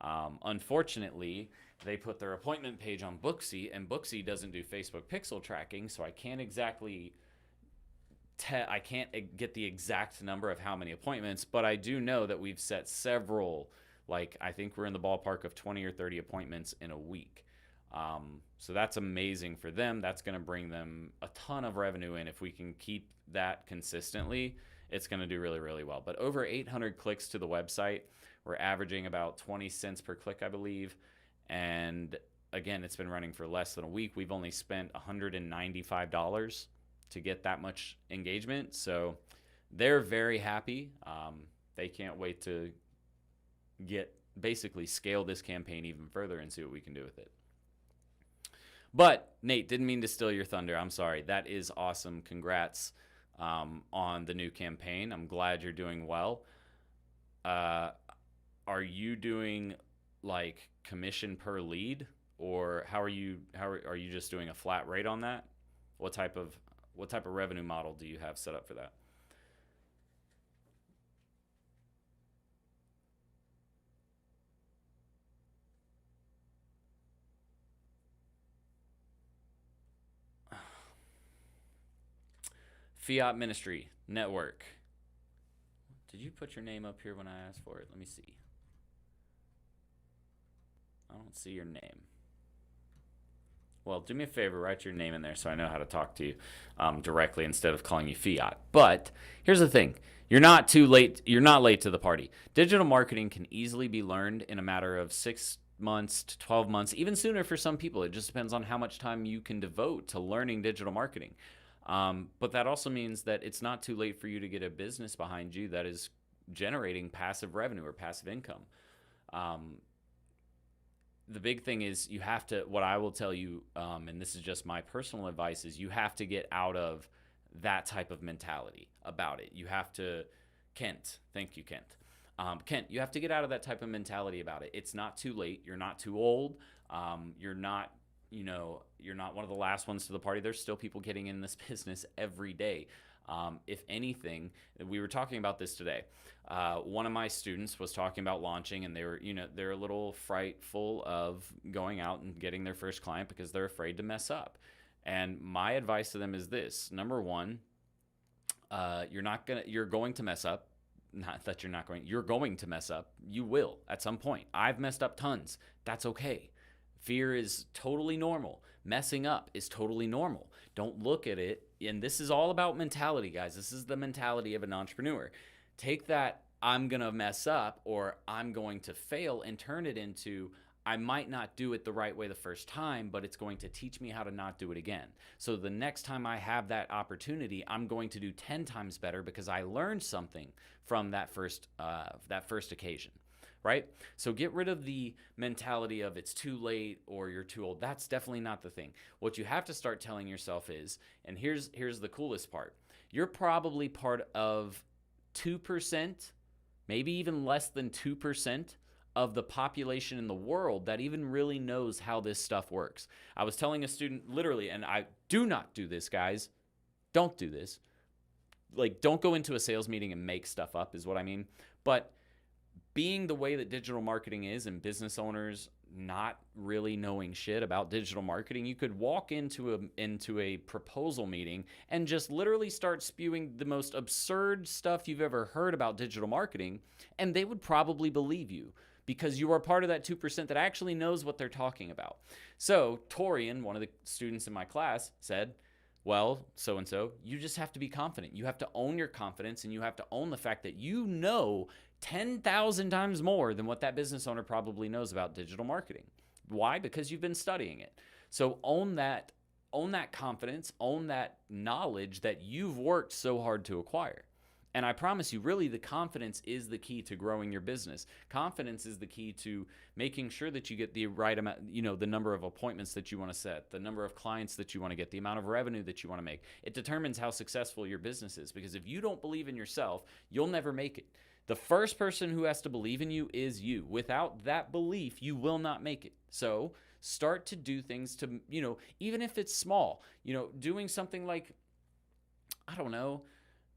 Unfortunately, they put their appointment page on Booksy, and Booksy doesn't do Facebook pixel tracking, so I can't exactly I can't get the exact number of how many appointments, but I do know that we've set several, like I think we're in the ballpark of 20 or 30 appointments in a week. So that's amazing for them. That's going to bring them a ton of revenue in. If we can keep that consistently, it's going to do really, really well. But over 800 clicks to the website. We're averaging about 20 cents per click, I believe. And again, it's been running for less than a week. We've only spent $195 to get that much engagement. So they're very happy. They can't wait to basically scale this campaign even further and see what we can do with it. But Nate, didn't mean to steal your thunder. I'm sorry. That is awesome. Congrats on the new campaign. I'm glad you're doing well. Are you doing like commission per lead, or how are you just doing a flat rate on that? What type of revenue model do you have set up for that? Fiat Ministry Network. Did you put your name up here when I asked for it? Let me see. I don't see your name. Well, do me a favor, write your name in there so I know how to talk to you directly instead of calling you Fiat. But here's the thing. You're not too late. You're not late to the party. Digital marketing can easily be learned in a matter of 6 months to 12 months, even sooner for some people. It just depends on how much time you can devote to learning digital marketing. But that also means that it's not too late for you to get a business behind you that is generating passive revenue or passive income. The big thing is you have to, what I will tell you, and this is just my personal advice, is you have to get out of that type of mentality about it. You have to, Kent, thank you, Kent. Kent, you have to get out of that type of mentality about it. It's not too late. You're not too old. You're not one of the last ones to the party. There's still people getting in this business every day. If anything, we were talking about this today. One of my students was talking about launching, and they're a little frightful of going out and getting their first client because they're afraid to mess up. And my advice to them is this: number one, you're going to mess up. Not that you're going to mess up. You will at some point. I've messed up tons. That's okay. Fear is totally normal. Messing up is totally normal. Don't look at it. And this is all about mentality, guys. This is the mentality of an entrepreneur. Take that I'm going to mess up or I'm going to fail and turn it into I might not do it the right way the first time, but it's going to teach me how to not do it again. So the next time I have that opportunity, I'm going to do 10 times better because I learned something from that first occasion. Right? So get rid of the mentality of it's too late or you're too old. That's definitely not the thing. What you have to start telling yourself is, and here's the coolest part, you're probably part of 2%, maybe even less than 2% of the population in the world that even really knows how this stuff works. I was telling a student literally, and I do not do this, guys. Don't do this. Like, don't go into a sales meeting and make stuff up is what I mean. But being the way that digital marketing is and business owners not really knowing shit about digital marketing, you could walk into a proposal meeting and just literally start spewing the most absurd stuff you've ever heard about digital marketing, and they would probably believe you because you are part of that 2% that actually knows what they're talking about. So Torian, one of the students in my class, said, well, so-and-so, you just have to be confident. You have to own your confidence, and you have to own the fact that you know 10,000 times more than what that business owner probably knows about digital marketing. Why? Because you've been studying it. So own that confidence, own that knowledge that you've worked so hard to acquire. And I promise you, really, the confidence is the key to growing your business. Confidence is the key to making sure that you get the right amount, the number of appointments that you want to set, the number of clients that you want to get, the amount of revenue that you want to make. It determines how successful your business is, because if you don't believe in yourself, you'll never make it. The first person who has to believe in you is you. Without that belief, you will not make it. So start to do things to, even if it's small, doing something like, I don't know,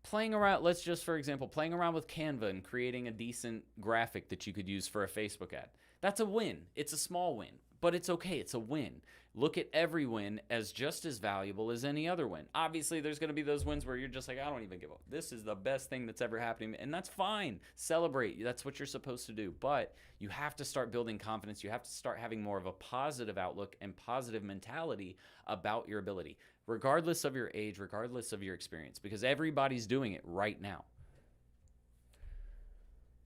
playing around, for example, playing around with Canva and creating a decent graphic that you could use for a Facebook ad. That's a win. It's a small win, but it's okay. It's a win. Look at every win as just as valuable as any other win. Obviously, there's going to be those wins where you're just like, I don't even give up. This is the best thing that's ever happened, and that's fine. Celebrate. That's what you're supposed to do. But you have to start building confidence. You have to start having more of a positive outlook and positive mentality about your ability, regardless of your age, regardless of your experience, because everybody's doing it right now.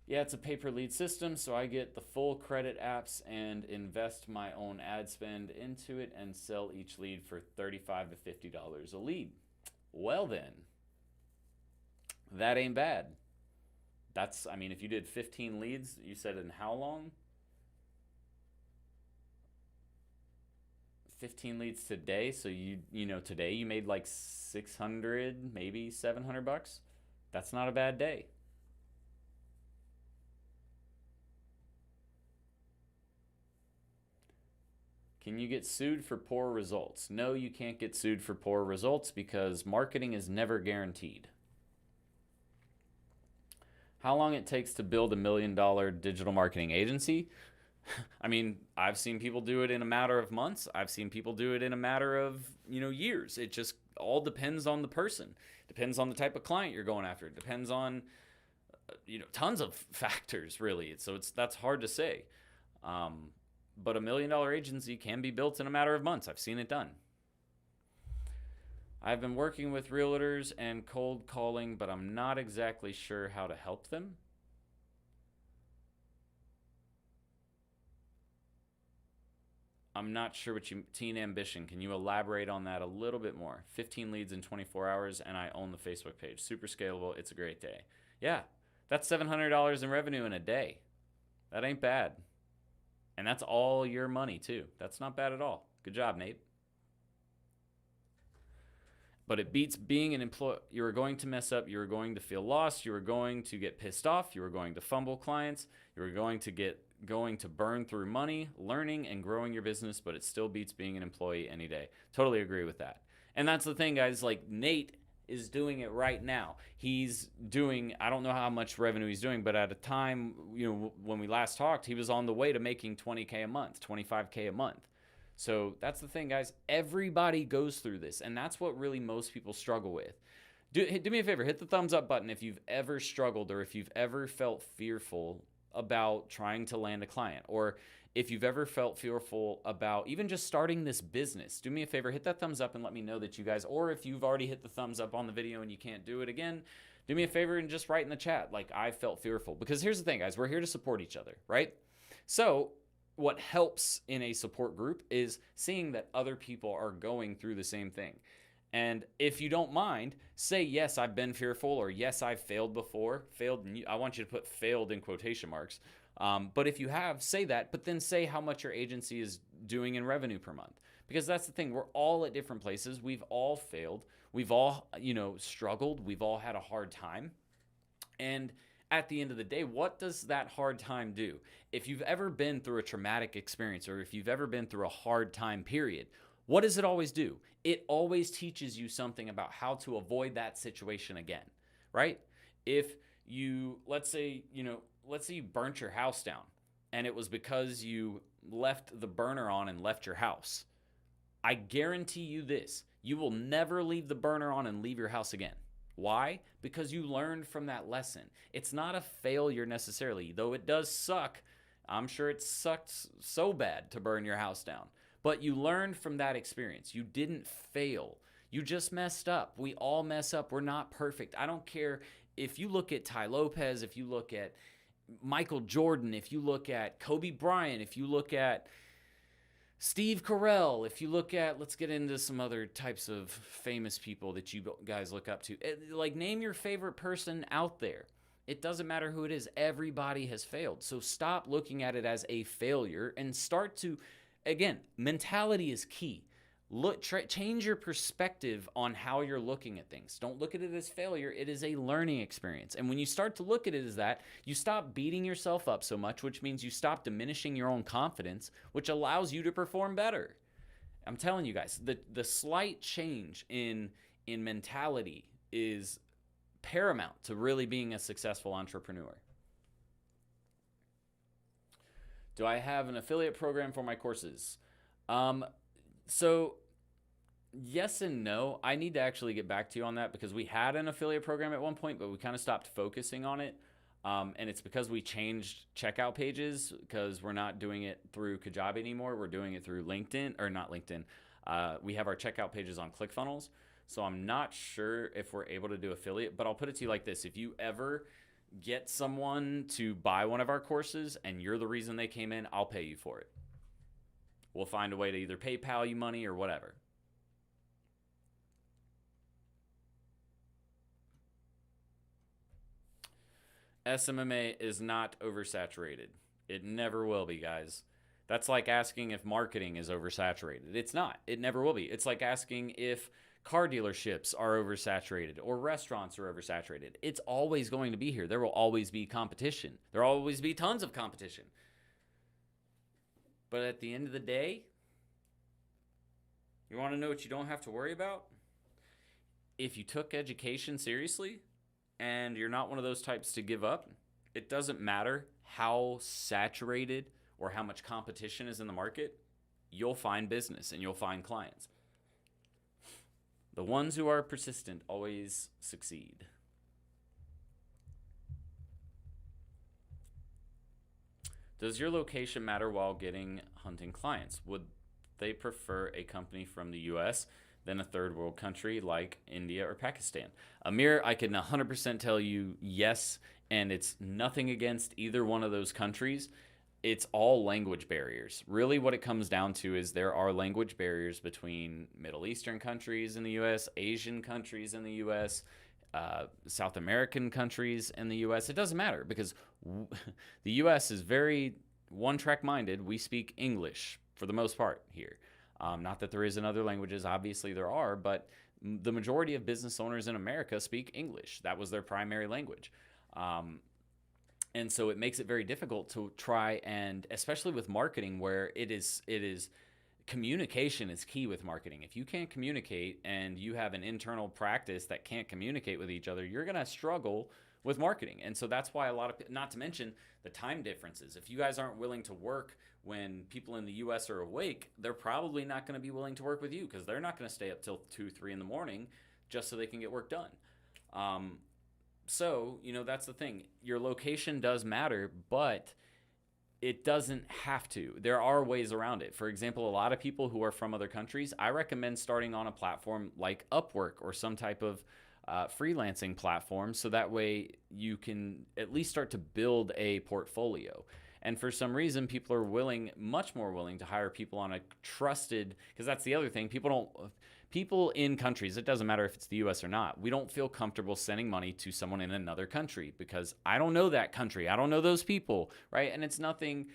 Yeah, it's a pay-per-lead system, so I get the full credit apps and invest my own ad spend into it and sell each lead for $35 to $50 a lead. Well then, that ain't bad. If you did 15 leads, you said in how long? 15 leads today, so today you made like 600, maybe $700. That's not a bad day. Can you get sued for poor results? No, you can't get sued for poor results because marketing is never guaranteed. How long it takes to build $1 million digital marketing agency? I've seen people do it in a matter of months. I've seen people do it in a matter of, years. It just all depends on the person. Depends on the type of client you're going after. It depends on, tons of factors, really. So that's hard to say. But $1 million agency can be built in a matter of months. I've seen it done. I've been working with realtors and cold calling, but I'm not exactly sure how to help them. I'm not sure what teen ambition. Can you elaborate on that a little bit more? 15 leads in 24 hours, and I own the Facebook page. Super scalable. It's a great day. Yeah, that's $700 in revenue in a day. That ain't bad. And that's all your money, too. That's not bad at all. Good job, Nate. But it beats being an employee. You are going to mess up. You are going to feel lost. You are going to get pissed off. You are going to fumble clients. You are going to burn through money, learning, and growing your business, but it still beats being an employee any day. Totally agree with that. And that's the thing, guys. Like, Nate is doing it right now. He's doing, I don't know how much revenue he's doing, but at a time, when we last talked, he was on the way to making $20K a month, $25K a month. So that's the thing, guys. Everybody goes through this, and that's what really most people struggle with. Do me a favor, hit the thumbs up button if you've ever struggled or if you've ever felt fearful about trying to land a client, or if you've ever felt fearful about even just starting this business. Do me a favor, hit that thumbs up and let me know that you guys, or if you've already hit the thumbs up on the video and you can't do it again, do me a favor and just write in the chat, like, I felt fearful. Because here's the thing, guys, we're here to support each other, right? So what helps in a support group is seeing that other people are going through the same thing. And if you don't mind, say, yes, I've been fearful, or yes, I've failed before. Failed, I want you to put failed in quotation marks. But if you have, say that, but then say how much your agency is doing in revenue per month. Because that's the thing, we're all at different places. We've all failed. We've all, struggled. We've all had a hard time. And at the end of the day, what does that hard time do? If you've ever been through a traumatic experience, or if you've ever been through a hard time period, what does it always do? It always teaches you something about how to avoid that situation again, right? If you, let's say you burnt your house down, and it was because you left the burner on and left your house. I guarantee you this, you will never leave the burner on and leave your house again. Why? Because you learned from that lesson. It's not a failure necessarily, though it does suck. I'm sure it sucked so bad to burn your house down. But you learned from that experience. You didn't fail. You just messed up. We all mess up. We're not perfect. I don't care if you look at Ty Lopez, if you look at Michael Jordan, if you look at Kobe Bryant, if you look at Steve Carell, if you look at, let's get into some other types of famous people that you guys look up to. Like, name your favorite person out there. It doesn't matter who it is. Everybody has failed. So stop looking at it as a failure and start to, again, mentality is key. Change your perspective on how you're looking at things. Don't look at it as failure. It is a learning experience. And when you start to look at it as that, you stop beating yourself up so much, which means you stop diminishing your own confidence, which allows you to perform better. I'm telling you guys, the slight change in mentality is paramount to really being a successful entrepreneur. Do I have an affiliate program for my courses? So yes and no. I need to actually get back to you on that, because we had an affiliate program at one point, but we kind of stopped focusing on it. And it's because we changed checkout pages, because we're not doing it through Kajabi anymore. We're doing it through LinkedIn, or not LinkedIn. We have our checkout pages on ClickFunnels. So I'm not sure if we're able to do affiliate, but I'll put it to you like this. If you ever get someone to buy one of our courses and you're the reason they came in, I'll pay you for it. We'll find a way to either PayPal you money or whatever. SMMA is not oversaturated. It never will be, guys. That's like asking if marketing is oversaturated. It's not. It never will be. It's like asking if car dealerships are oversaturated or restaurants are oversaturated. It's always going to be here. There will always be competition. There will always be tons of competition. But at the end of the day, you want to know what you don't have to worry about? If you took education seriously and you're not one of those types to give up, it doesn't matter how saturated or how much competition is in the market, you'll find business and you'll find clients. The ones who are persistent always succeed. Does your location matter while hunting clients? Would they prefer a company from the US than a third world country like India or Pakistan? Amir, I can 100% tell you yes, and it's nothing against either one of those countries. It's all language barriers. Really what it comes down to is there are language barriers between Middle Eastern countries in the US, Asian countries in the US, South American countries in the US. It doesn't matter, because the US is very one-track minded. We speak English for the most part here. Not that there isn't other languages, obviously there are, but the majority of business owners in America speak English. That was their primary language. And so it makes it very difficult to try, and especially with marketing, where it is communication is key with marketing. If you can't communicate and you have an internal practice that can't communicate with each other, you're going to struggle with marketing. And so that's why a lot of, not to mention the time differences. If you guys aren't willing to work when people in the US are awake, they're probably not going to be willing to work with you, because they're not going to stay up till 2, 3 in the morning just so they can get work done. So, that's the thing. Your location does matter, but it doesn't have to. There are ways around it. For example, a lot of people who are from other countries, I recommend starting on a platform like Upwork or some type of freelancing platform, so that way you can at least start to build a portfolio. And for some reason, people are much more willing to hire people on a trusted, because that's the other thing. People in countries, it doesn't matter if it's the US or not, we don't feel comfortable sending money to someone in another country because I don't know that country. I don't know those people, right? And it's nothing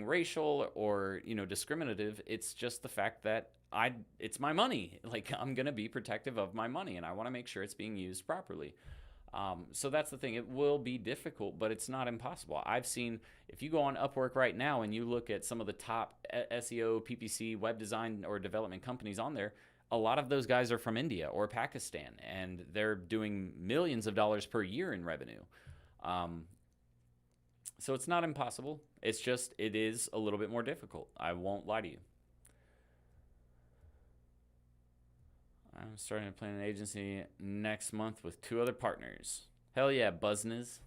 racial or, discriminative. It's just the fact that it's my money. Like, I'm going to be protective of my money and I want to make sure it's being used properly. So that's the thing. It will be difficult, but it's not impossible. I've seen, if you go on Upwork right now and you look at some of the top SEO, PPC, web design, or development companies on there, a lot of those guys are from India or Pakistan, and they're doing millions of dollars per year in revenue. So it's not impossible. It's just, it is a little bit more difficult. I won't lie to you. I'm starting to plan an agency next month with 2 other partners. Hell yeah, Business.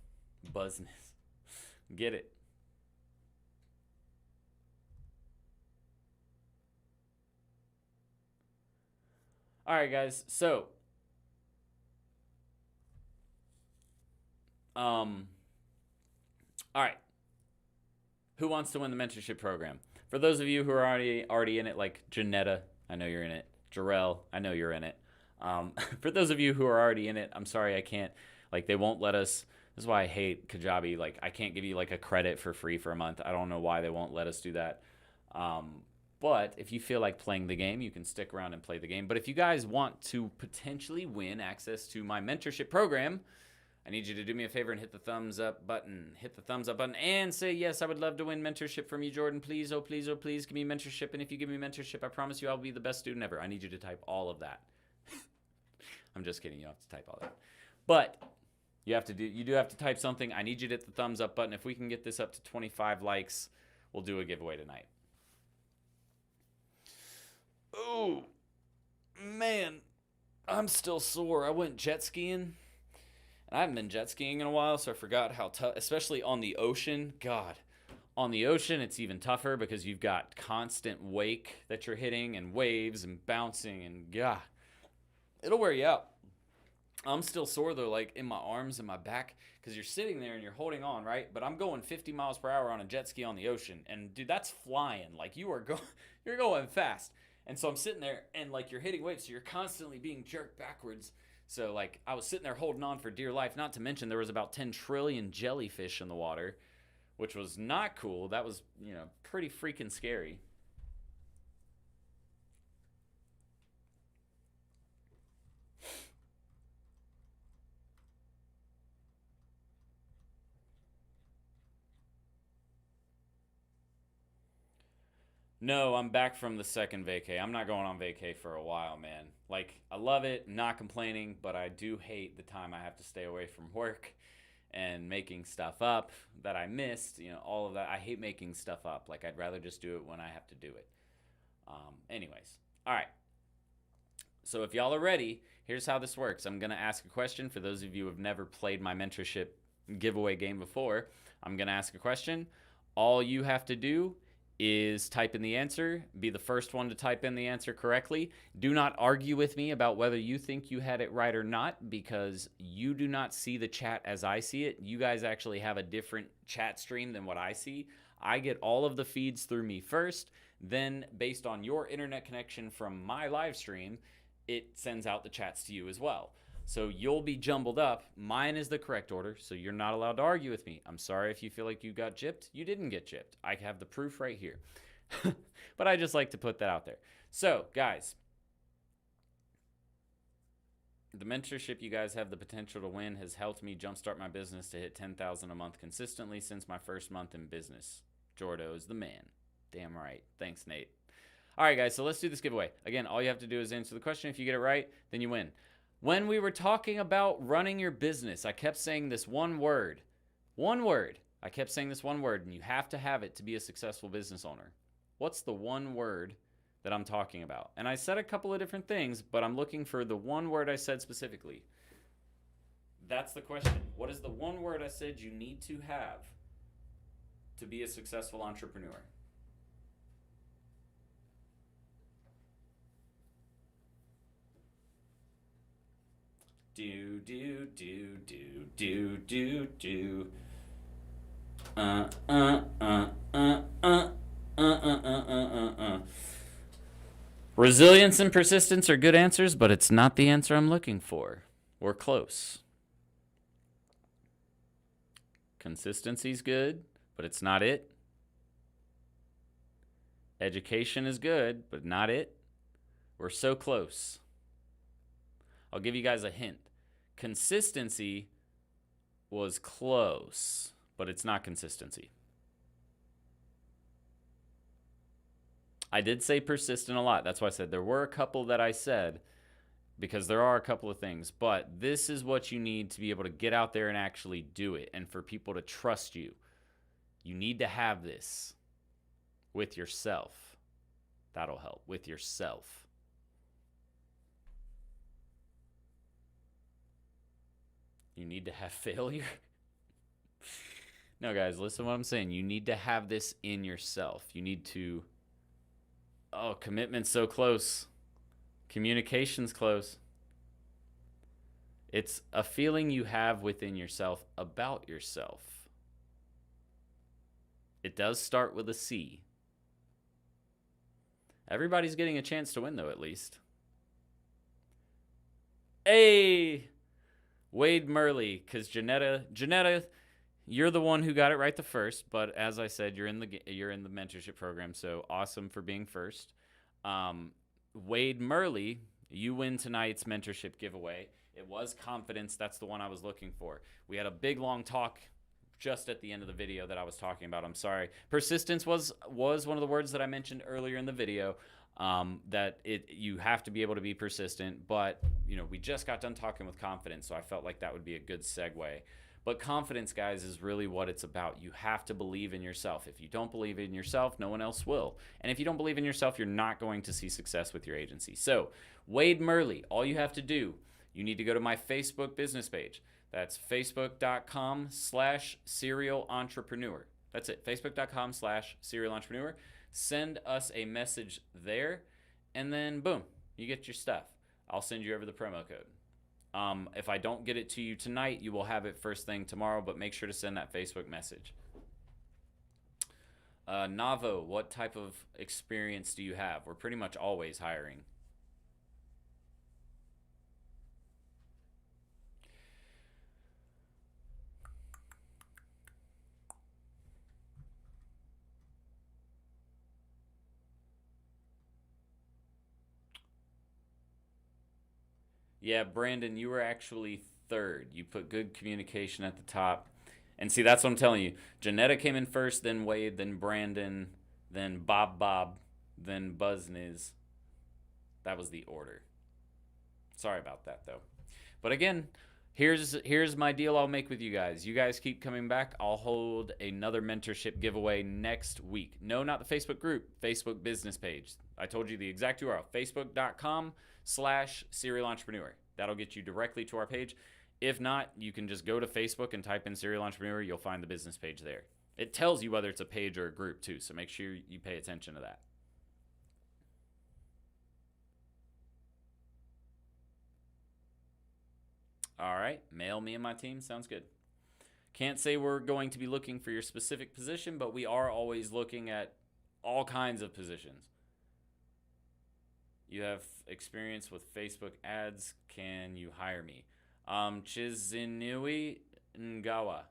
Get it. All right, guys. So, all right. Who wants to win the mentorship program? For those of you who are already in it, like Janetta, I know you're in it. Jarrell, I know you're in it. For those of you who are already in it, I'm sorry I can't, like, they won't let us. This is why I hate Kajabi. Like, I can't give you like a credit for free for a month. I don't know why they won't let us do that. But if you feel like playing the game, you can stick around and play the game. But if you guys want to potentially win access to my mentorship program, I need you to do me a favor and hit the thumbs up button. Hit the thumbs up button and say, yes, I would love to win mentorship from you, Jordan. Please, oh, please, oh, please, give me mentorship. And if you give me mentorship, I promise you I'll be the best student ever. I need you to type all of that. I'm just kidding. You don't have to type all that. But you do have to type something. I need you to hit the thumbs up button. If we can get this up to 25 likes, we'll do a giveaway tonight. Oh, man, I'm still sore. I went jet skiing. And I haven't been jet skiing in a while, so I forgot how tough, especially on the ocean. God, on the ocean, it's even tougher because you've got constant wake that you're hitting and waves and bouncing, and yeah, it'll wear you out. I'm still sore though, like in my arms and my back, because you're sitting there and you're holding on, right? But I'm going 50 miles per hour on a jet ski on the ocean, and dude, that's flying. Like you're going fast. And so I'm sitting there, and like you're hitting waves, so you're constantly being jerked backwards. So, like, I was sitting there holding on for dear life, not to mention there was about 10 trillion jellyfish in the water, which was not cool. That was, pretty freaking scary. No, I'm back from the second vacay. I'm not going on vacay for a while, man. Like, I love it, not complaining, but I do hate the time I have to stay away from work and making stuff up that I missed, all of that. I hate making stuff up. Like, I'd rather just do it when I have to do it. Anyways, all right. So if y'all are ready, here's how this works. I'm going to ask a question. For those of you who have never played my mentorship giveaway game before, I'm going to ask a question. All you have to do is type in the answer, be the first one to type in the answer correctly. Do not argue with me about whether you think you had it right or not, because you do not see the chat as I see it. You guys actually have a different chat stream than what I see. I get all of the feeds through me first, then based on your internet connection from my live stream, it sends out the chats to you as well. So you'll be jumbled up. Mine is the correct order, so you're not allowed to argue with me. I'm sorry if you feel like you got gypped. You didn't get gypped. I have the proof right here. But I just like to put that out there. So, guys, the mentorship you guys have the potential to win has helped me jumpstart my business to hit $10,000 a month consistently since my first month in business. Jordo is the man. Damn right. Thanks, Nate. All right, guys, so let's do this giveaway. Again, all you have to do is answer the question. If you get it right, then you win. When we were talking about running your business, I kept saying this one word. One word. I kept saying this one word, and you have to have it to be a successful business owner. What's the one word that I'm talking about? And I said a couple of different things, but I'm looking for the one word I said specifically. That's the question. What is the one word I said you need to have to be a successful entrepreneur? Do. Resilience and persistence are good answers, but it's not the answer I'm looking for. We're close. Consistency's good, but it's not it. Education is good, but not it. We're so close. I'll give you guys a hint. Consistency was close, but it's not consistency. I did say persistent a lot. That's why I said there were a couple that I said, because there are a couple of things. But this is what you need to be able to get out there and actually do it, and for people to trust you. You need to have this with yourself. That'll help with yourself. You need to have failure. No, guys, listen to what I'm saying. You need to have this in yourself. You need to, oh, commitment's so close. Communication's close. It's a feeling you have within yourself about yourself. It does start with a C. Everybody's getting a chance to win, though, at least. Hey! Wade Murley, because Janetta, you're the one who got it right the first. But as I said, you're in the mentorship program, so awesome for being first. Wade Murley, you win tonight's mentorship giveaway. It was confidence. That's the one I was looking for. We had a big long talk just at the end of the video that I was talking about. I'm sorry. Persistence was one of the words that I mentioned earlier in the video. That you have to be able to be persistent, but we just got done talking with confidence, so I felt like that would be a good segue. But confidence, guys, is really what it's about. You have to believe in yourself. If you don't believe in yourself, no one else will. And if you don't believe in yourself, you're not going to see success with your agency. So, Wade Murley, all you have to do, you need to go to my Facebook business page. That's facebook.com/serial entrepreneur. That's it, facebook.com/serial entrepreneur. Send us a message there, and then boom, you get your stuff. I'll send you over the promo code. If I don't get it to you tonight, you will have it first thing tomorrow, but make sure to send that Facebook message. Navo, what type of experience do you have? We're pretty much always hiring. Yeah, Brandon, you were actually third. You put good communication at the top. And see, that's what I'm telling you. Janetta came in first, then Wade, then Brandon, then Bob, then Buzniz. That was the order. Sorry about that, though. But again, here's my deal I'll make with you guys. You guys keep coming back. I'll hold another mentorship giveaway next week. No, not the Facebook group, Facebook business page. I told you the exact URL, facebook.com/serial entrepreneur. That'll get you directly to our page. If not, you can just go to Facebook and type in serial entrepreneur. You'll find the business page there. It tells you whether it's a page or a group too, so make sure you pay attention to that. All right, mail me and my team. Sounds good. Can't say we're going to be looking for your specific position, but we are always looking at all kinds of positions. You have experience with Facebook ads. Can you hire me? Chizinui Ngawa.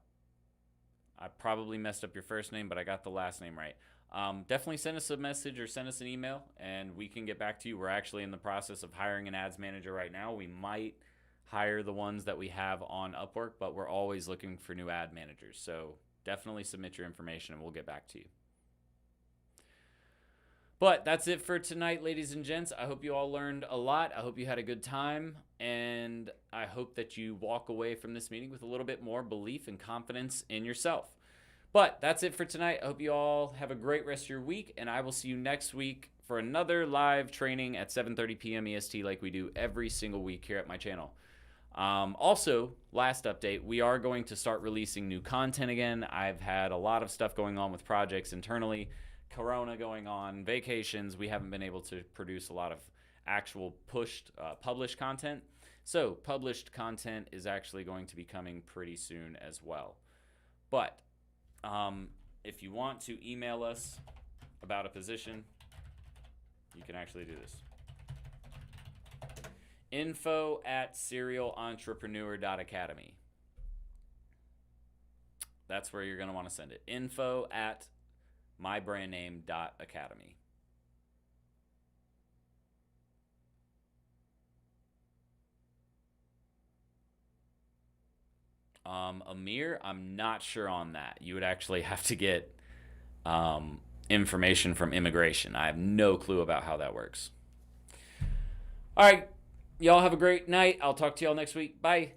I probably messed up your first name, but I got the last name right. Definitely send us a message or send us an email, and we can get back to you. We're actually in the process of hiring an ads manager right now. We might hire the ones that we have on Upwork, but we're always looking for new ad managers. So definitely submit your information, and we'll get back to you. But that's it for tonight, ladies and gents. I hope you all learned a lot. I hope you had a good time, and I hope that you walk away from this meeting with a little bit more belief and confidence in yourself. But that's it for tonight. I hope you all have a great rest of your week, and I will see you next week for another live training at 7:30 p.m. EST like we do every single week here at my channel. Also, last update, we are going to start releasing new content again. I've had a lot of stuff going on with projects internally. Corona going on, vacations, we haven't been able to produce a lot of actual published content. So published content is actually going to be coming pretty soon as well. But if you want to email us about a position, you can actually do this. info@serialentrepreneur.academy. That's where you're going to want to send it. info@mybrandname.academy. Amir, I'm not sure on that. You would actually have to get information from immigration. I have no clue about how that works. All right. Y'all have a great night. I'll talk to y'all next week. Bye.